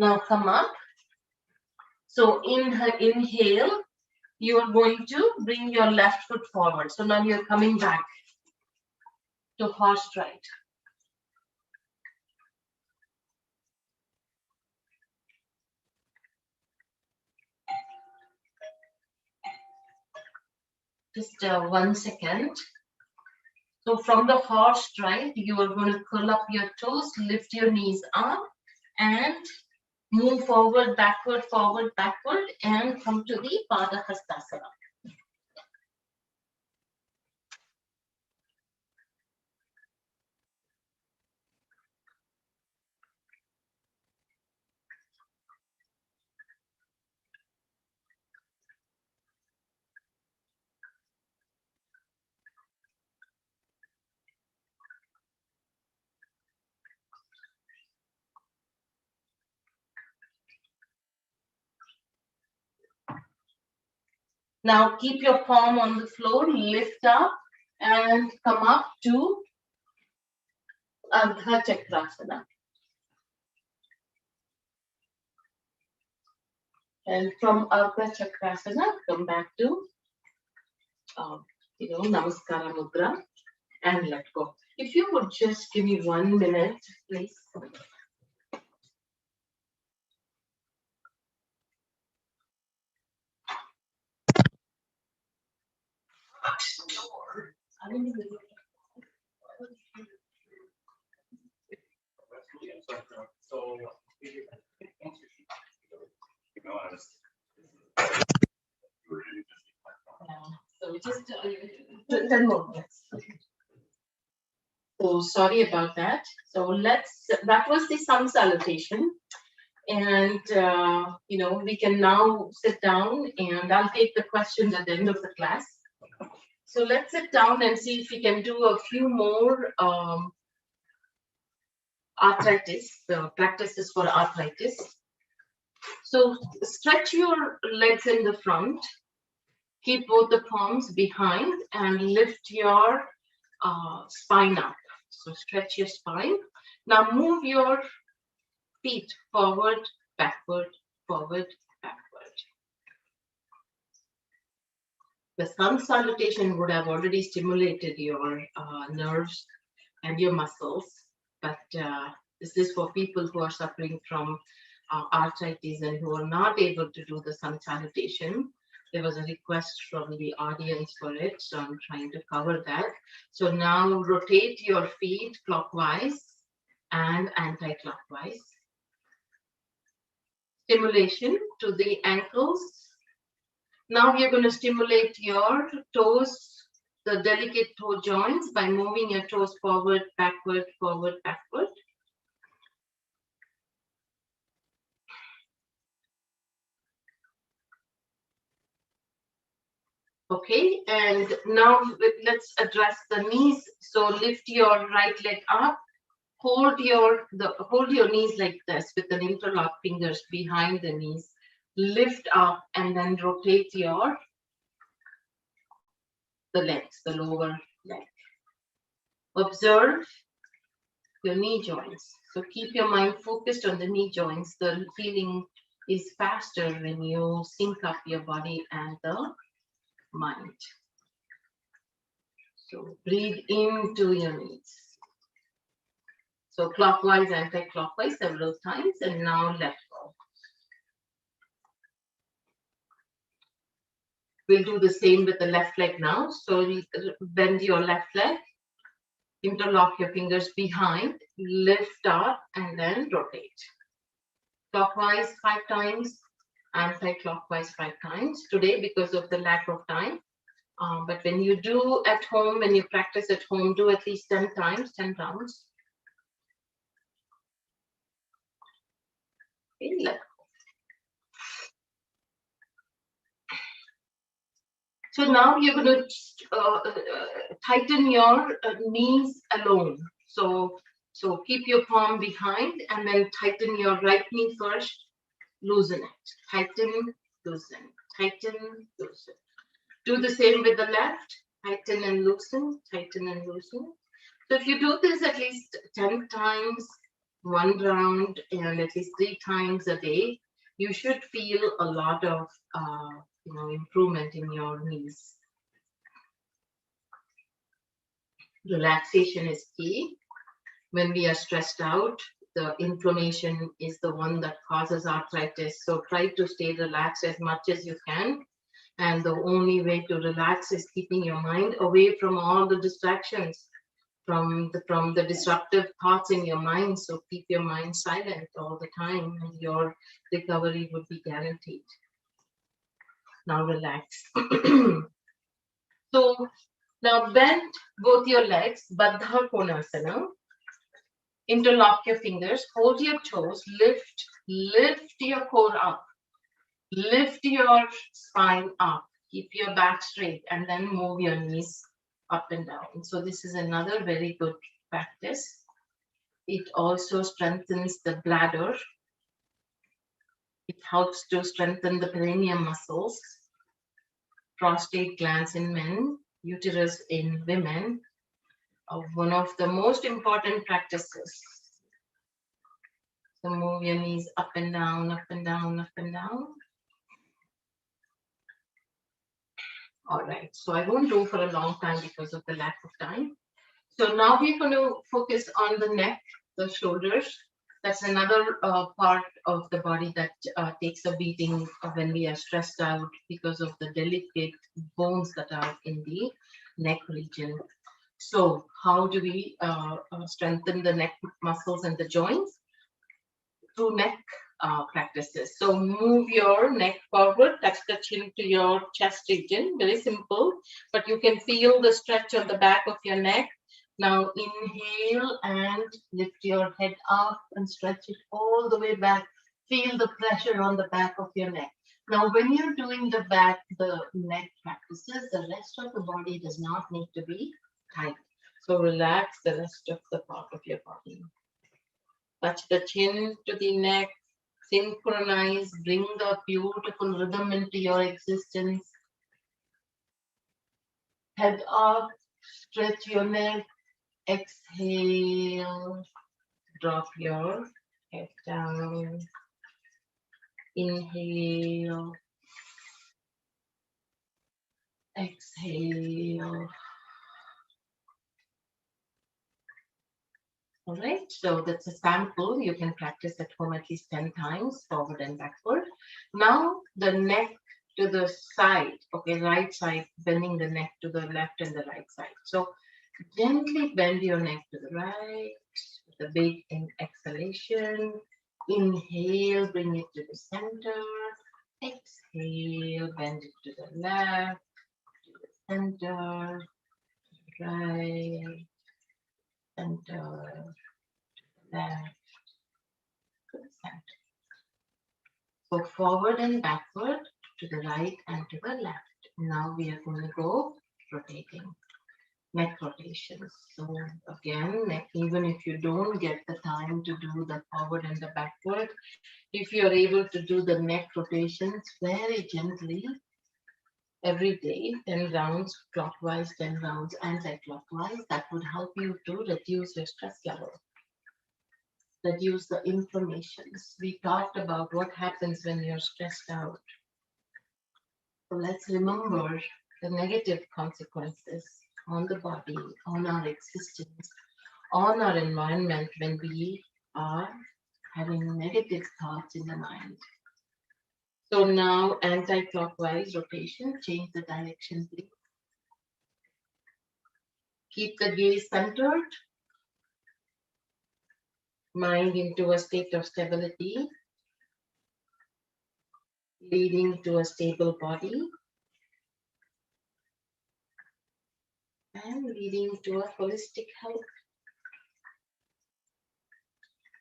Now come up. So inhale, you are going to bring your left foot forward. So now you're coming back to horse stride. Just 1 second. So from the horse stride, you are going to curl up your toes, lift your knees up, and move forward, backward, and come to the Pada Hastasana. Now keep your palm on the floor, lift up and come up to Ardha Chakrasana. And from Ardha Chakrasana, come back to Namaskara Mudra and let go. If you would just give me 1 minute, please. So just 10 more minutes. So sorry about that. So that was the sun salutation. And, we can now sit down and I'll take the questions at the end of the class. So let's sit down and see if we can do a few more arthritis, practices for arthritis. So stretch your legs in the front, keep both the palms behind and lift your spine up. So stretch your spine. Now move your feet forward, backward, forward, backward. The sun salutation would have already stimulated your nerves and your muscles, but this is for people who are suffering from arthritis and who are not able to do the sun salutation. There was a request from the audience for it, so I'm trying to cover that. So now rotate your feet clockwise and anti-clockwise. Stimulation to the ankles. Now you're going to stimulate your toes, the delicate toe joints, by moving your toes forward, backward, forward, backward. Okay, and now let's address the knees. So lift your right leg up, hold your knees like this with an interlock fingers behind the knees. Lift up and then rotate the legs, the lower leg. Observe your knee joints. So keep your mind focused on the knee joints. The feeling is faster when you sync up your body and the mind. So breathe into your knees. So clockwise, anti-clockwise several times, and now let go. We'll do the same with the left leg now. So bend your left leg, interlock your fingers behind, lift up, and then rotate. Clockwise 5 times, anti-clockwise 5 times. Today, because of the lack of time. But when you do at home, when you practice at home, do at least 10 times, 10 rounds. Okay, let go. So now you're going to tighten your knees alone. So keep your palm behind and then tighten your right knee first, loosen it. Tighten, loosen, tighten, loosen. Do the same with the left, tighten and loosen, tighten and loosen. So if you do this at least 10 times, one round and at least 3 times a day, you should feel a lot of improvement in your knees. Relaxation is key. When we are stressed out, the inflammation is the one that causes arthritis. So try to stay relaxed as much as you can. And the only way to relax is keeping your mind away from all the distractions, from the disruptive thoughts in your mind. So keep your mind silent all the time and your recovery would be guaranteed. Now relax. So now bend both your legs, Baddha Konasana. Interlock your fingers, hold your toes, lift your core up, lift your spine up, keep your back straight, and then move your knees up and down. So this is another very good practice. It also strengthens the bladder. It helps to strengthen the perineum muscles, prostate glands in men, uterus in women. One of the most important practices. So move your knees up and down, up and down, up and down. All right, so I won't do for a long time because of the lack of time. So now we're going to focus on the neck, the shoulders. That's another part of the body that takes a beating when we are stressed out because of the delicate bones that are in the neck region. So how do we strengthen the neck muscles and the joints? Through neck practices. So move your neck forward, touch the chin to your chest region. Very simple, but you can feel the stretch on the back of your neck. Now inhale and lift your head up and stretch it all the way back. Feel the pressure on the back of your neck. Now when you're doing the neck practices, the rest of the body does not need to be tight. So relax the rest of the part of your body. Touch the chin to the neck, synchronize, bring the beautiful rhythm into your existence. Head up, stretch your neck, exhale, drop your head down, inhale, exhale. All right, so that's a sample. You can practice at home at least 10 times, forward and backward. Now the neck to the side, okay, right side, bending the neck to the left and the right side. So gently bend your neck to the right, with a big exhalation. Inhale, bring it to the center. Exhale, bend it to the left, to the center, right, center, left, to the center. So forward and backward, to the right and to the left. Now we are going to go rotating. Neck rotations. So again, neck, even if you don't get the time to do the forward and the backward, if you're able to do the neck rotations very gently every day, 10 rounds clockwise, 10 rounds anti-clockwise, that would help you to reduce your stress level, reduce the inflammations. We talked about what happens when you're stressed out. So let's remember the negative consequences on the body, on our existence, on our environment when we are having negative thoughts in the mind. So now anti-clockwise rotation, change the direction please. Keep the gaze centered, mind into a state of stability, leading to a stable body and leading to a holistic health.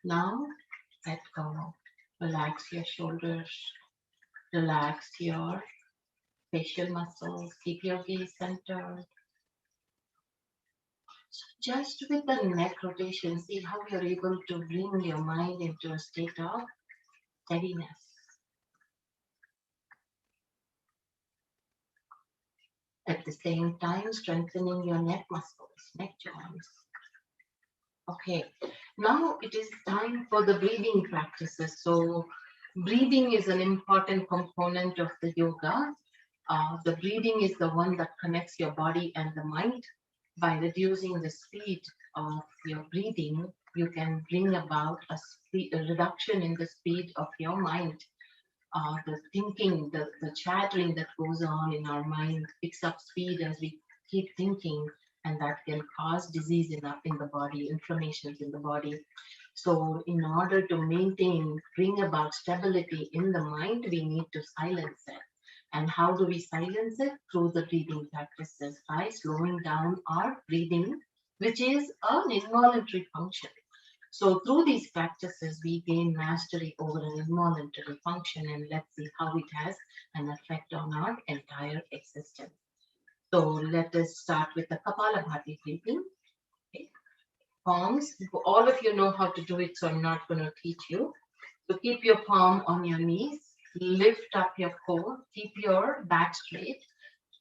Now let go. Relax your shoulders, relax your facial muscles, keep your gaze centered. So just with the neck rotation, see how you're able to bring your mind into a state of steadiness. At the same time, strengthening your neck muscles, neck joints. Okay, now it is time for the breathing practices. So breathing is an important component of the yoga. The breathing is the one that connects your body and the mind. By reducing the speed of your breathing, you can bring about a reduction in the speed of your mind. The thinking, the chattering that goes on in our mind picks up speed as we keep thinking, and that can cause disease in the body, inflammations in the body. So in order to bring about stability in the mind, we need to silence it. And how do we silence it? Through the breathing practices, by slowing down our breathing, which is an involuntary function. So through these practices, we gain mastery over an involuntary function, and let's see how it has an effect on our entire existence. So let us start with the Kapalabhati breathing. Okay. Palms, all of you know how to do it, so I'm not going to teach you. So keep your palm on your knees, lift up your core, keep your back straight.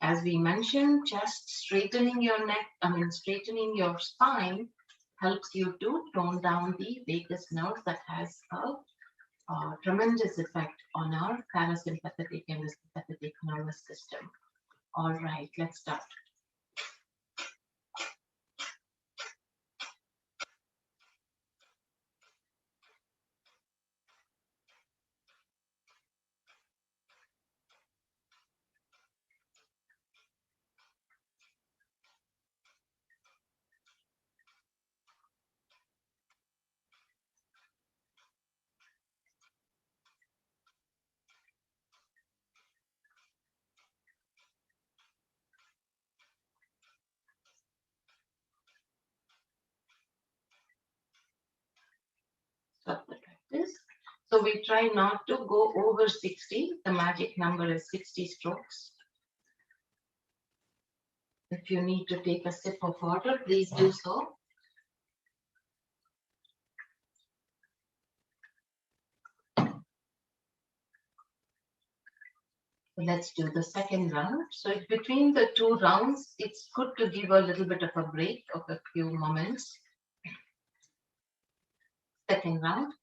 As we mentioned, just straightening your neck, straightening your spine helps you to tone down the vagus nerve that has a tremendous effect on our parasympathetic and the sympathetic nervous system. All right, let's start. Stop the practice. So we try not to go over 60. The magic number is 60 strokes. If you need to take a sip of water, please do so. Let's do the second round. So between the two rounds, it's good to give a little bit of a break of a few moments. Second round.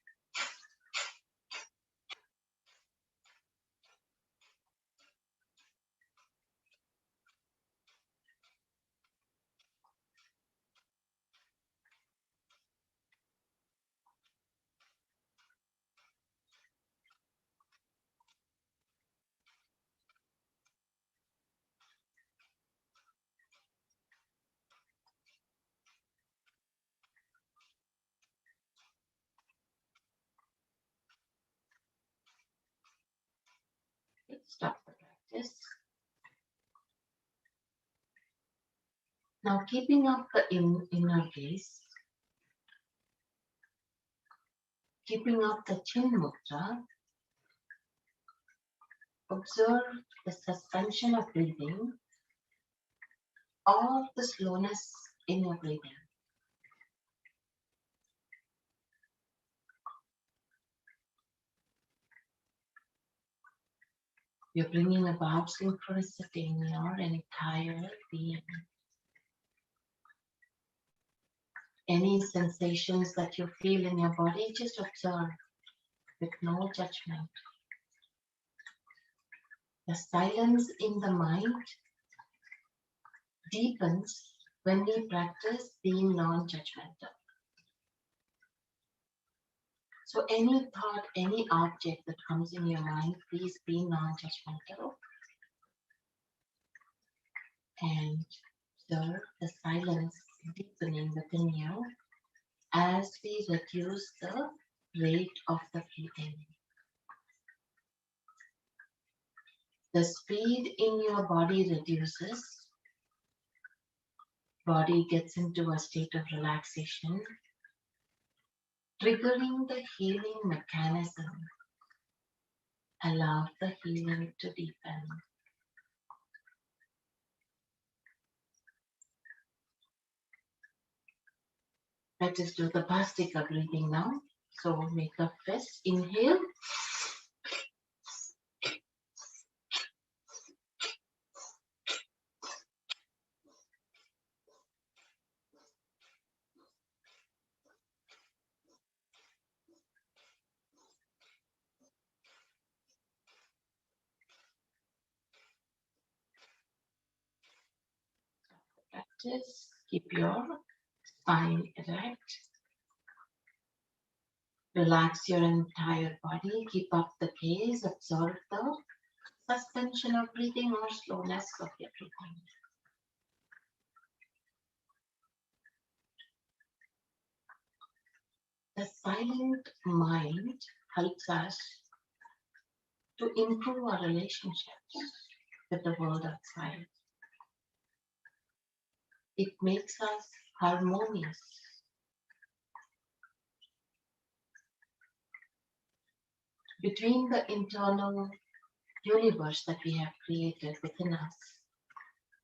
Stop the practice. Now keeping up the inner gaze, keeping up the chin mudra, observe the suspension of breathing or the slowness in your breathing. You're bringing about synchronicity in your entire being. Any sensations that you feel in your body, just observe with no judgment. The silence in the mind deepens when we practice being non-judgmental. So any thought, any object that comes in your mind, please be non-judgmental. And observe the silence deepening within you as we reduce the rate of the breathing. The speed in your body reduces. Body gets into a state of relaxation, triggering the healing mechanism. Allow the healing to deepen. Let us do the Bhastika breathing now. So make a fist, inhale. practice. Keep your spine erect. Relax your entire body. Keep up the gaze. Absorb the suspension of breathing or slowness of your breathing. The silent mind helps us to improve our relationships with the world outside. It makes us harmonious. Between the internal universe that we have created within us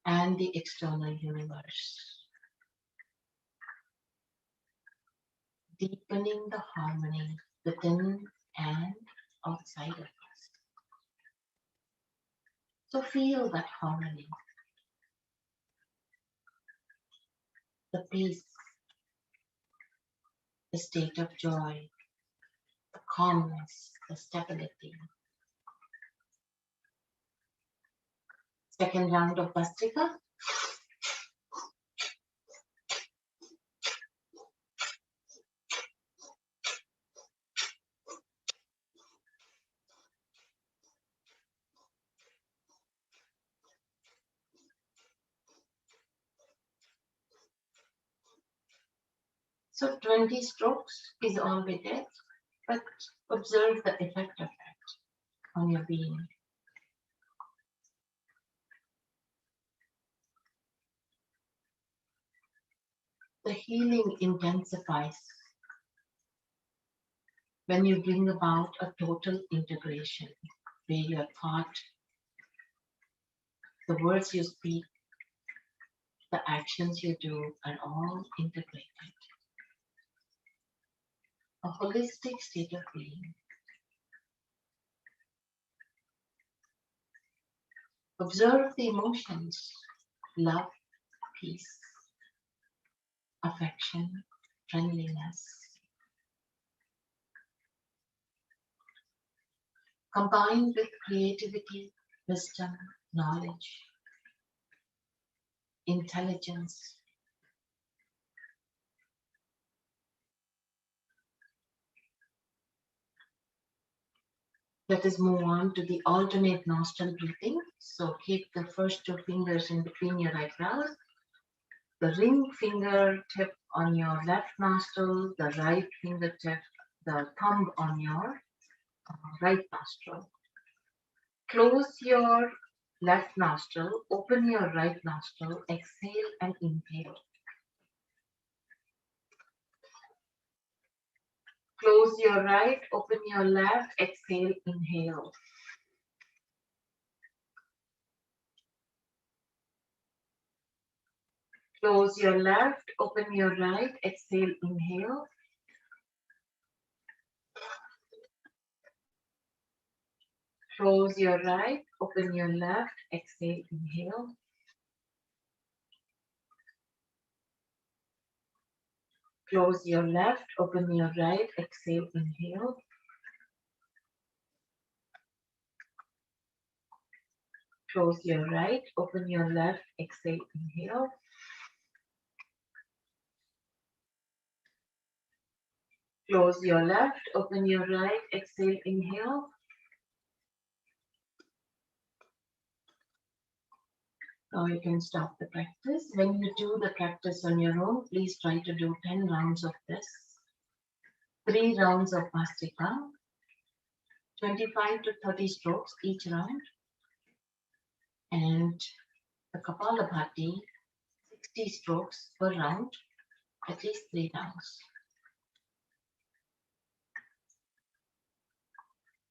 and the external universe. Deepening the harmony within and outside of us. So feel that harmony, the peace, the state of joy, the calmness, the stability. Second round of Bhastrika. So 20 strokes is all we did, but observe the effect of it on your being. The healing intensifies when you bring about a total integration where your thought, the words you speak, the actions you do are all integrated. A holistic state of being. Observe the emotions, love, peace, affection, friendliness. Combined with creativity, wisdom, knowledge, intelligence. Let us move on to the alternate nostril breathing. So keep the first two fingers in between your eyebrows, the ring fingertip on your left nostril, the right fingertip, the thumb on your right nostril. Close your left nostril, open your right nostril, exhale and inhale. Close your right, open your left, exhale, inhale. Close your left, open your right, exhale, inhale. Close your right, open your left, exhale, inhale. Close your left, open your right, exhale, inhale. Close your right, open your left, exhale, inhale. Close your left, open your right, exhale, inhale. Now you can stop the practice. When you do the practice on your own, please try to do 10 rounds of this. 3 rounds of Bhastrika, 25 to 30 strokes each round. And the Kapalabhati, 60 strokes per round, at least 3 rounds.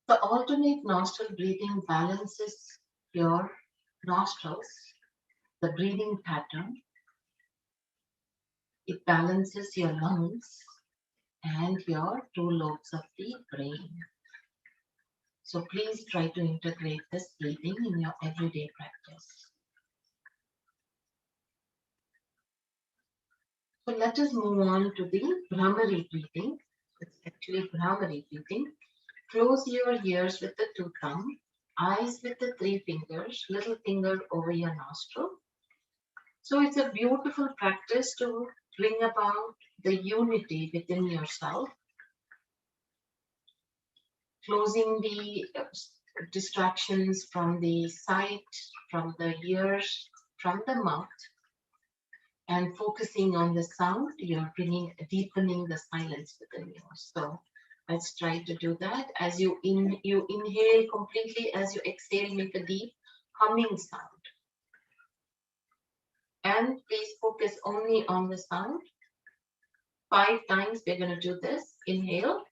The alternate nostril breathing balances your nostrils, the breathing pattern. It balances your lungs and your 2 lobes of the brain. So please try to integrate this breathing in your everyday practice. So let us move on to the Bhramari breathing. It's actually Bhramari breathing. Close your ears with the 2 thumbs, eyes with the 3 fingers, little finger over your nostril. So it's a beautiful practice to bring about the unity within yourself, closing the distractions from the sight, from the ears, from the mouth, and focusing on the sound. You're deepening the silence within you. So let's try to do that. As you inhale completely, as you exhale, make a deep humming sound. And please focus only on the sound. 5 times we're going to do this. Inhale.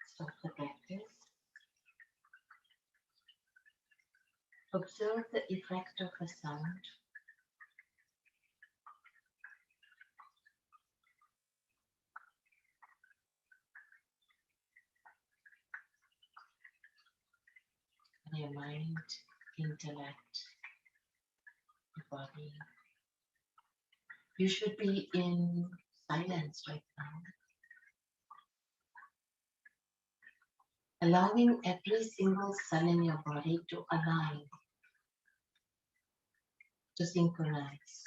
Stop the practice. Observe the effect of a sound. Your mind, intellect, your body. You should be in silence right now, allowing every single cell in your body to align, to synchronize,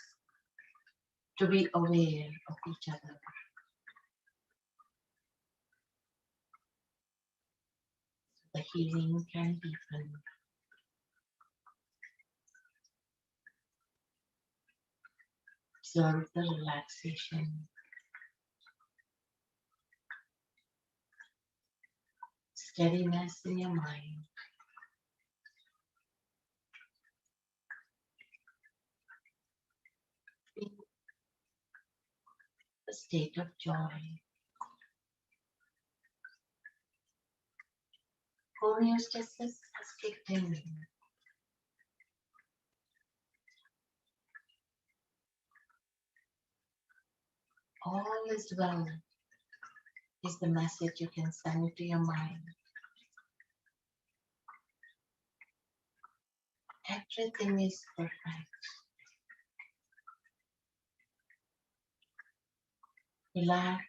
to be aware of each other. The healing can deepen. Observe the relaxation. Steadiness in your mind. Feel a state of joy. Homeostasis has kicked in. All is well is the message you can send to your mind. Everything is perfect. Relax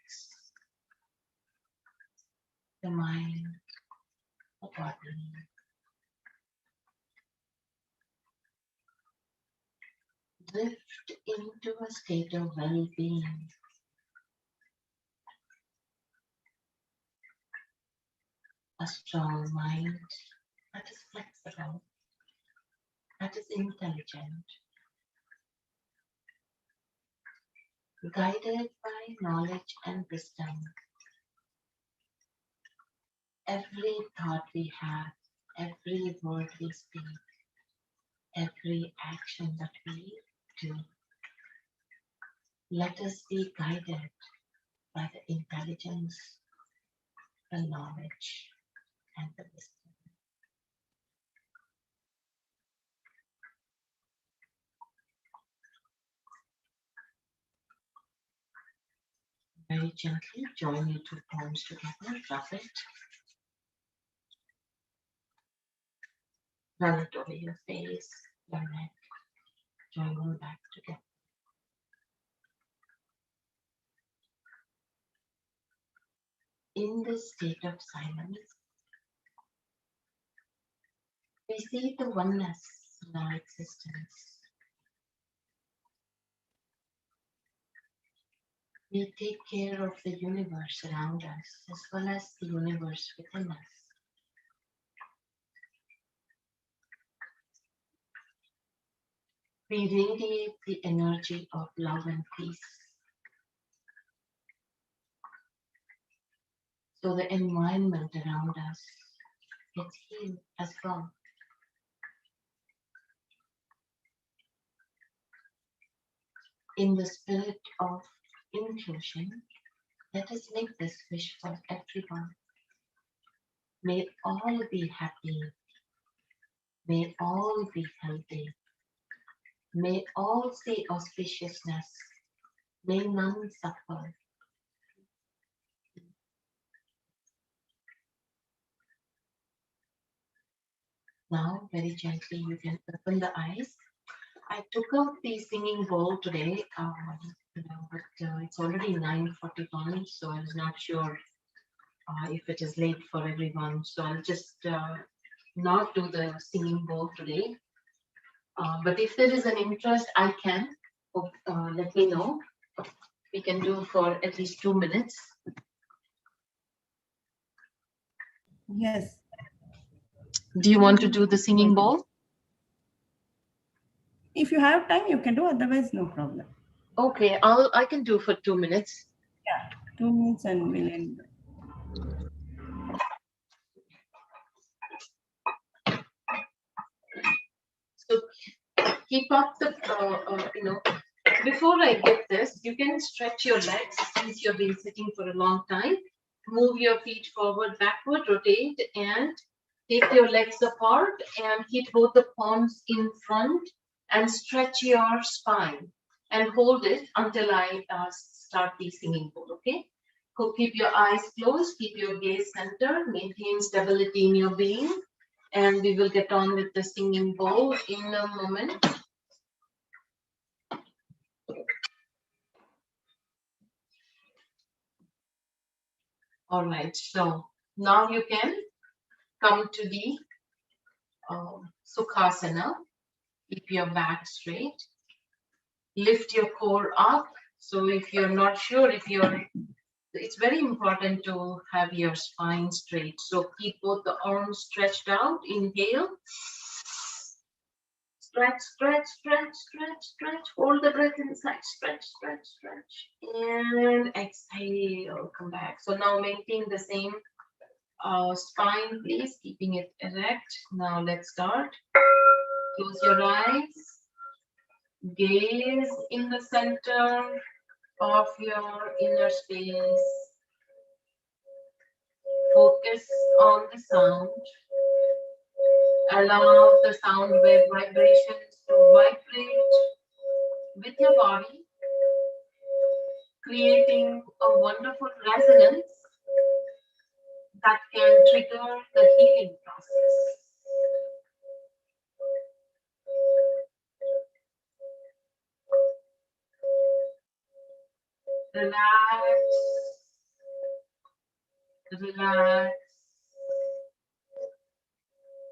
the mind, the body. Drift into a state of well-being. A strong mind that is flexible, that is intelligent, guided by knowledge and wisdom. Every thought we have, every word we speak, every action that we do, let us be guided by the intelligence, the knowledge, and the wisdom. Very gently join your 2 palms together, rub it. Run it over your face, your neck, join them back together. In this state of silence, we see the oneness in our existence. We take care of the universe around us as well as the universe within us. We radiate the energy of love and peace So the environment around us gets healed as well. In the spirit of inclusion, let us make this wish for everyone. May all be happy. May all be healthy. May all see auspiciousness. May none suffer. Now, very gently, you can open the eyes. I took out the singing bowl today, but it's already 9:41, so I was not sure if it is late for everyone. So I'll just not do the singing bowl today. But if there is an interest, I can. Let me know. We can do for at least 2 minutes. Yes. Do you want to do the singing bowl? If you have time, you can do. Otherwise, no problem. Okay, I can do for 2 minutes. Yeah, 2 minutes and we'll end. So keep up the, before I get this, you can stretch your legs since you've been sitting for a long time. Move your feet forward, backward, rotate, and take your legs apart and hit both the palms in front and stretch your spine and hold it until I start the singing bowl, okay? So keep your eyes closed, keep your gaze centered, maintain stability in your being, and we will get on with the singing bowl in a moment. All right, so now you can come to the Sukhasana. Keep your back straight. Lift your core up. So if you're not sure it's very important to have your spine straight. So keep both the arms stretched out. Inhale. Stretch, stretch, stretch, stretch, stretch. Hold the breath inside. Stretch, stretch, stretch. And exhale. Come back. So now maintain the same spine, please. Keeping it erect. Now let's start. Close your eyes. Gaze in the center of your inner space. Focus on the sound. Allow the sound wave vibrations to vibrate with your body, creating a wonderful resonance that can trigger the healing process. Relax, relax,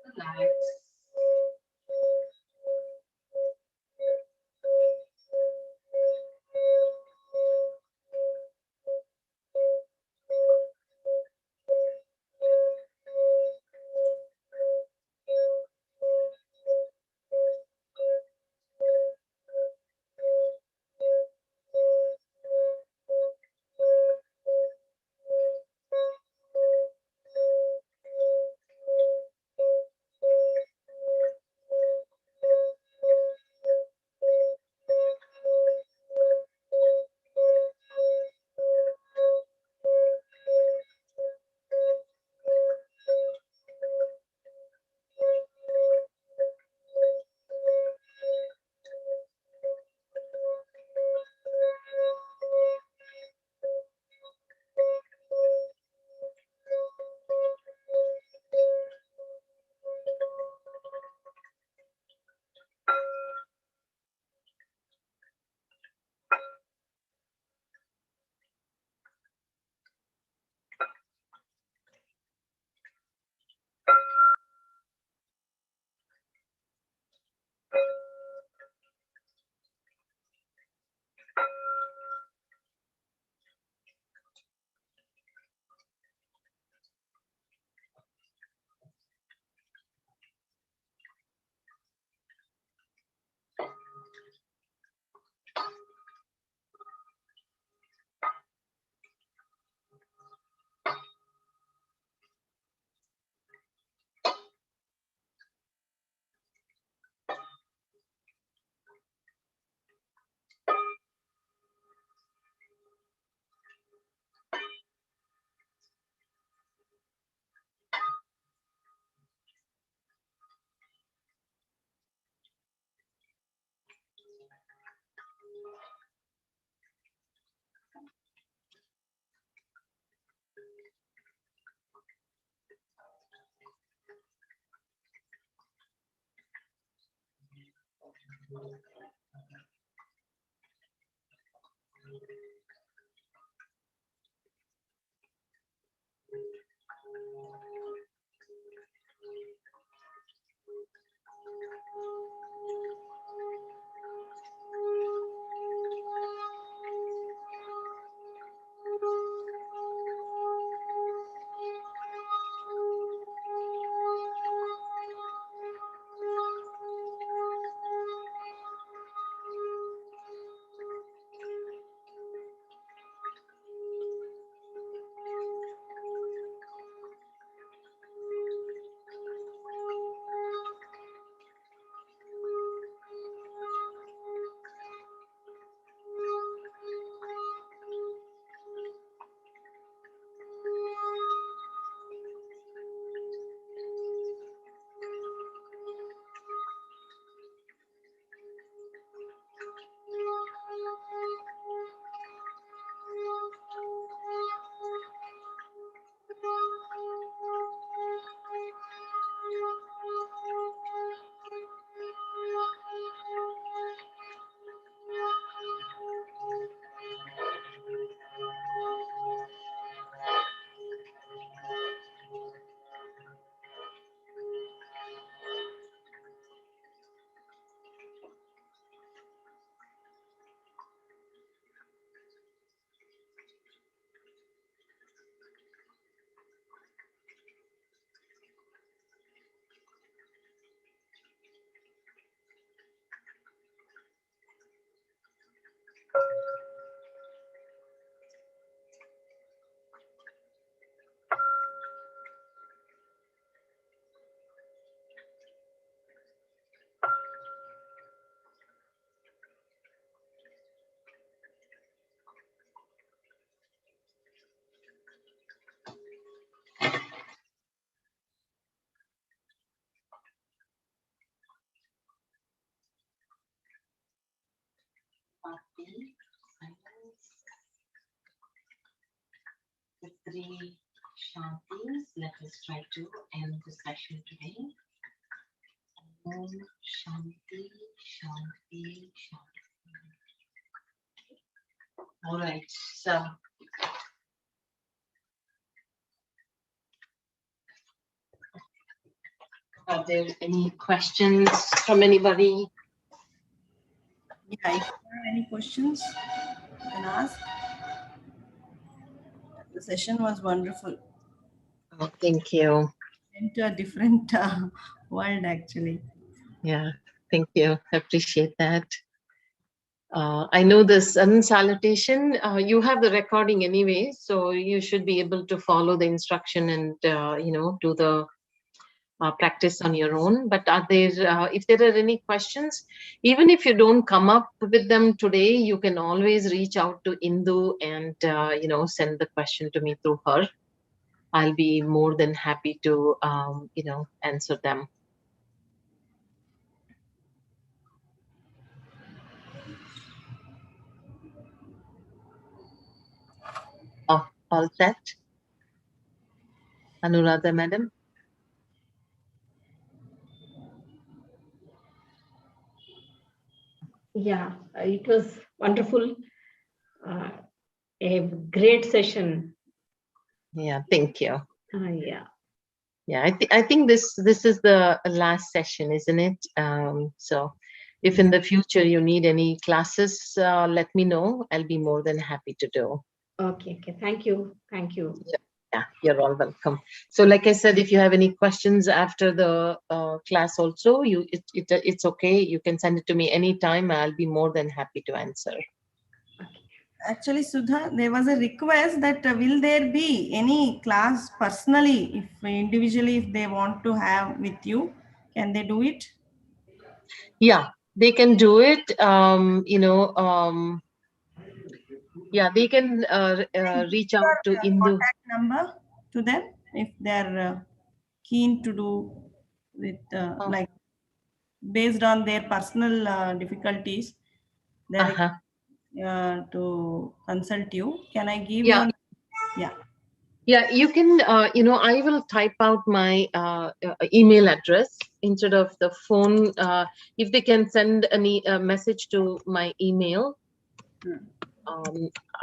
relax. The three Shantis. Let us try to end the session today. Om Shanti, Shanti, Shanti. All right. So, are there any questions from anybody? Yeah, if you have any questions, you can ask. The session was wonderful. Oh, thank you. Into a different world, actually. Yeah, thank you. I appreciate that. I know the sun salutation, you have the recording anyway, so you should be able to follow the instruction and, do the practice on your own. But are there, if there are any questions, even if you don't come up with them today, you can always reach out to Indu and, send the question to me through her. I'll be more than happy to, answer them. Oh, all set? Anuradha, madam? Yeah, it was wonderful. A great session. Yeah, thank you. Yeah. Yeah, I think this is the last session, isn't it? So if in the future you need any classes, let me know. I'll be more than happy to do. Okay. Thank you. Thank you. Yeah, you're all welcome. So like I said, if you have any questions after the class also, it's okay. You can send it to me anytime. I'll be more than happy to answer. Actually, Sudha, there was a request that will there be any class personally, if individually, if they want to have with you, can they do it? Yeah, they can do it. Yeah, they can reach out to Indu. Contact number to them if they're keen to do with like based on their personal difficulties. They're to consult you. Can I give Yeah. you? Yeah. Yeah, you can, I will type out my email address instead of the phone, if they can send a message to my email,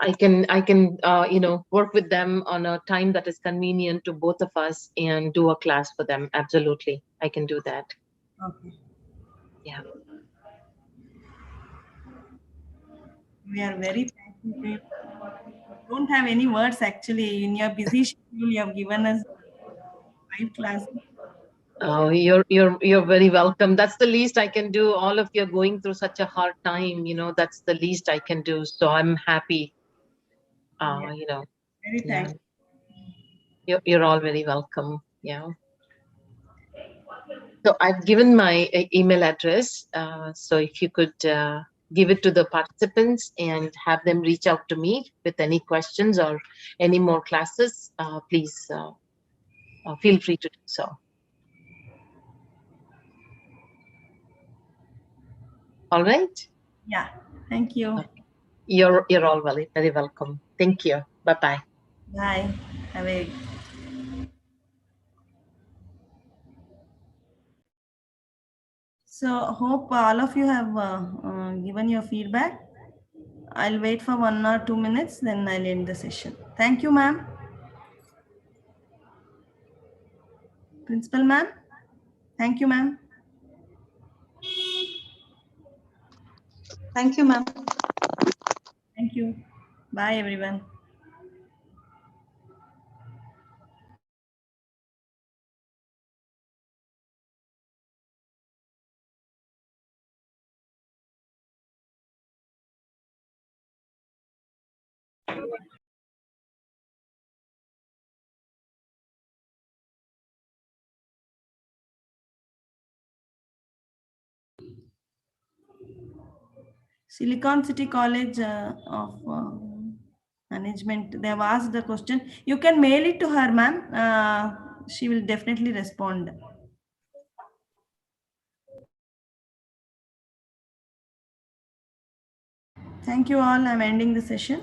I can work with them on a time that is convenient to both of us and do a class for them. Absolutely, I can do that. Okay. Yeah. We are very thankful to you. Don't have any words actually. In your busy schedule, you have given us 5 classes. Oh, you're very welcome. That's the least I can do. All of you are going through such a hard time, that's the least I can do. So I'm happy. Yeah, very Yeah, thankful. you're all very welcome. Yeah. So I've given my email address. So if you could give it to the participants and have them reach out to me with any questions or any more classes, please feel free to do so. All right. Yeah, thank you. Okay. You're all very, very welcome. Thank you. Bye-bye. Bye. Have a So hope all of you have given your feedback. I'll wait for 1 or 2 minutes, then I'll end the session. Thank you, ma'am. Principal ma'am. Thank you, ma'am. Thank you, ma'am. Thank you. Bye, everyone. Silicon City College of Management, they have asked the question. You can mail it to her, ma'am. She will definitely respond. Thank you all. I'm ending the session.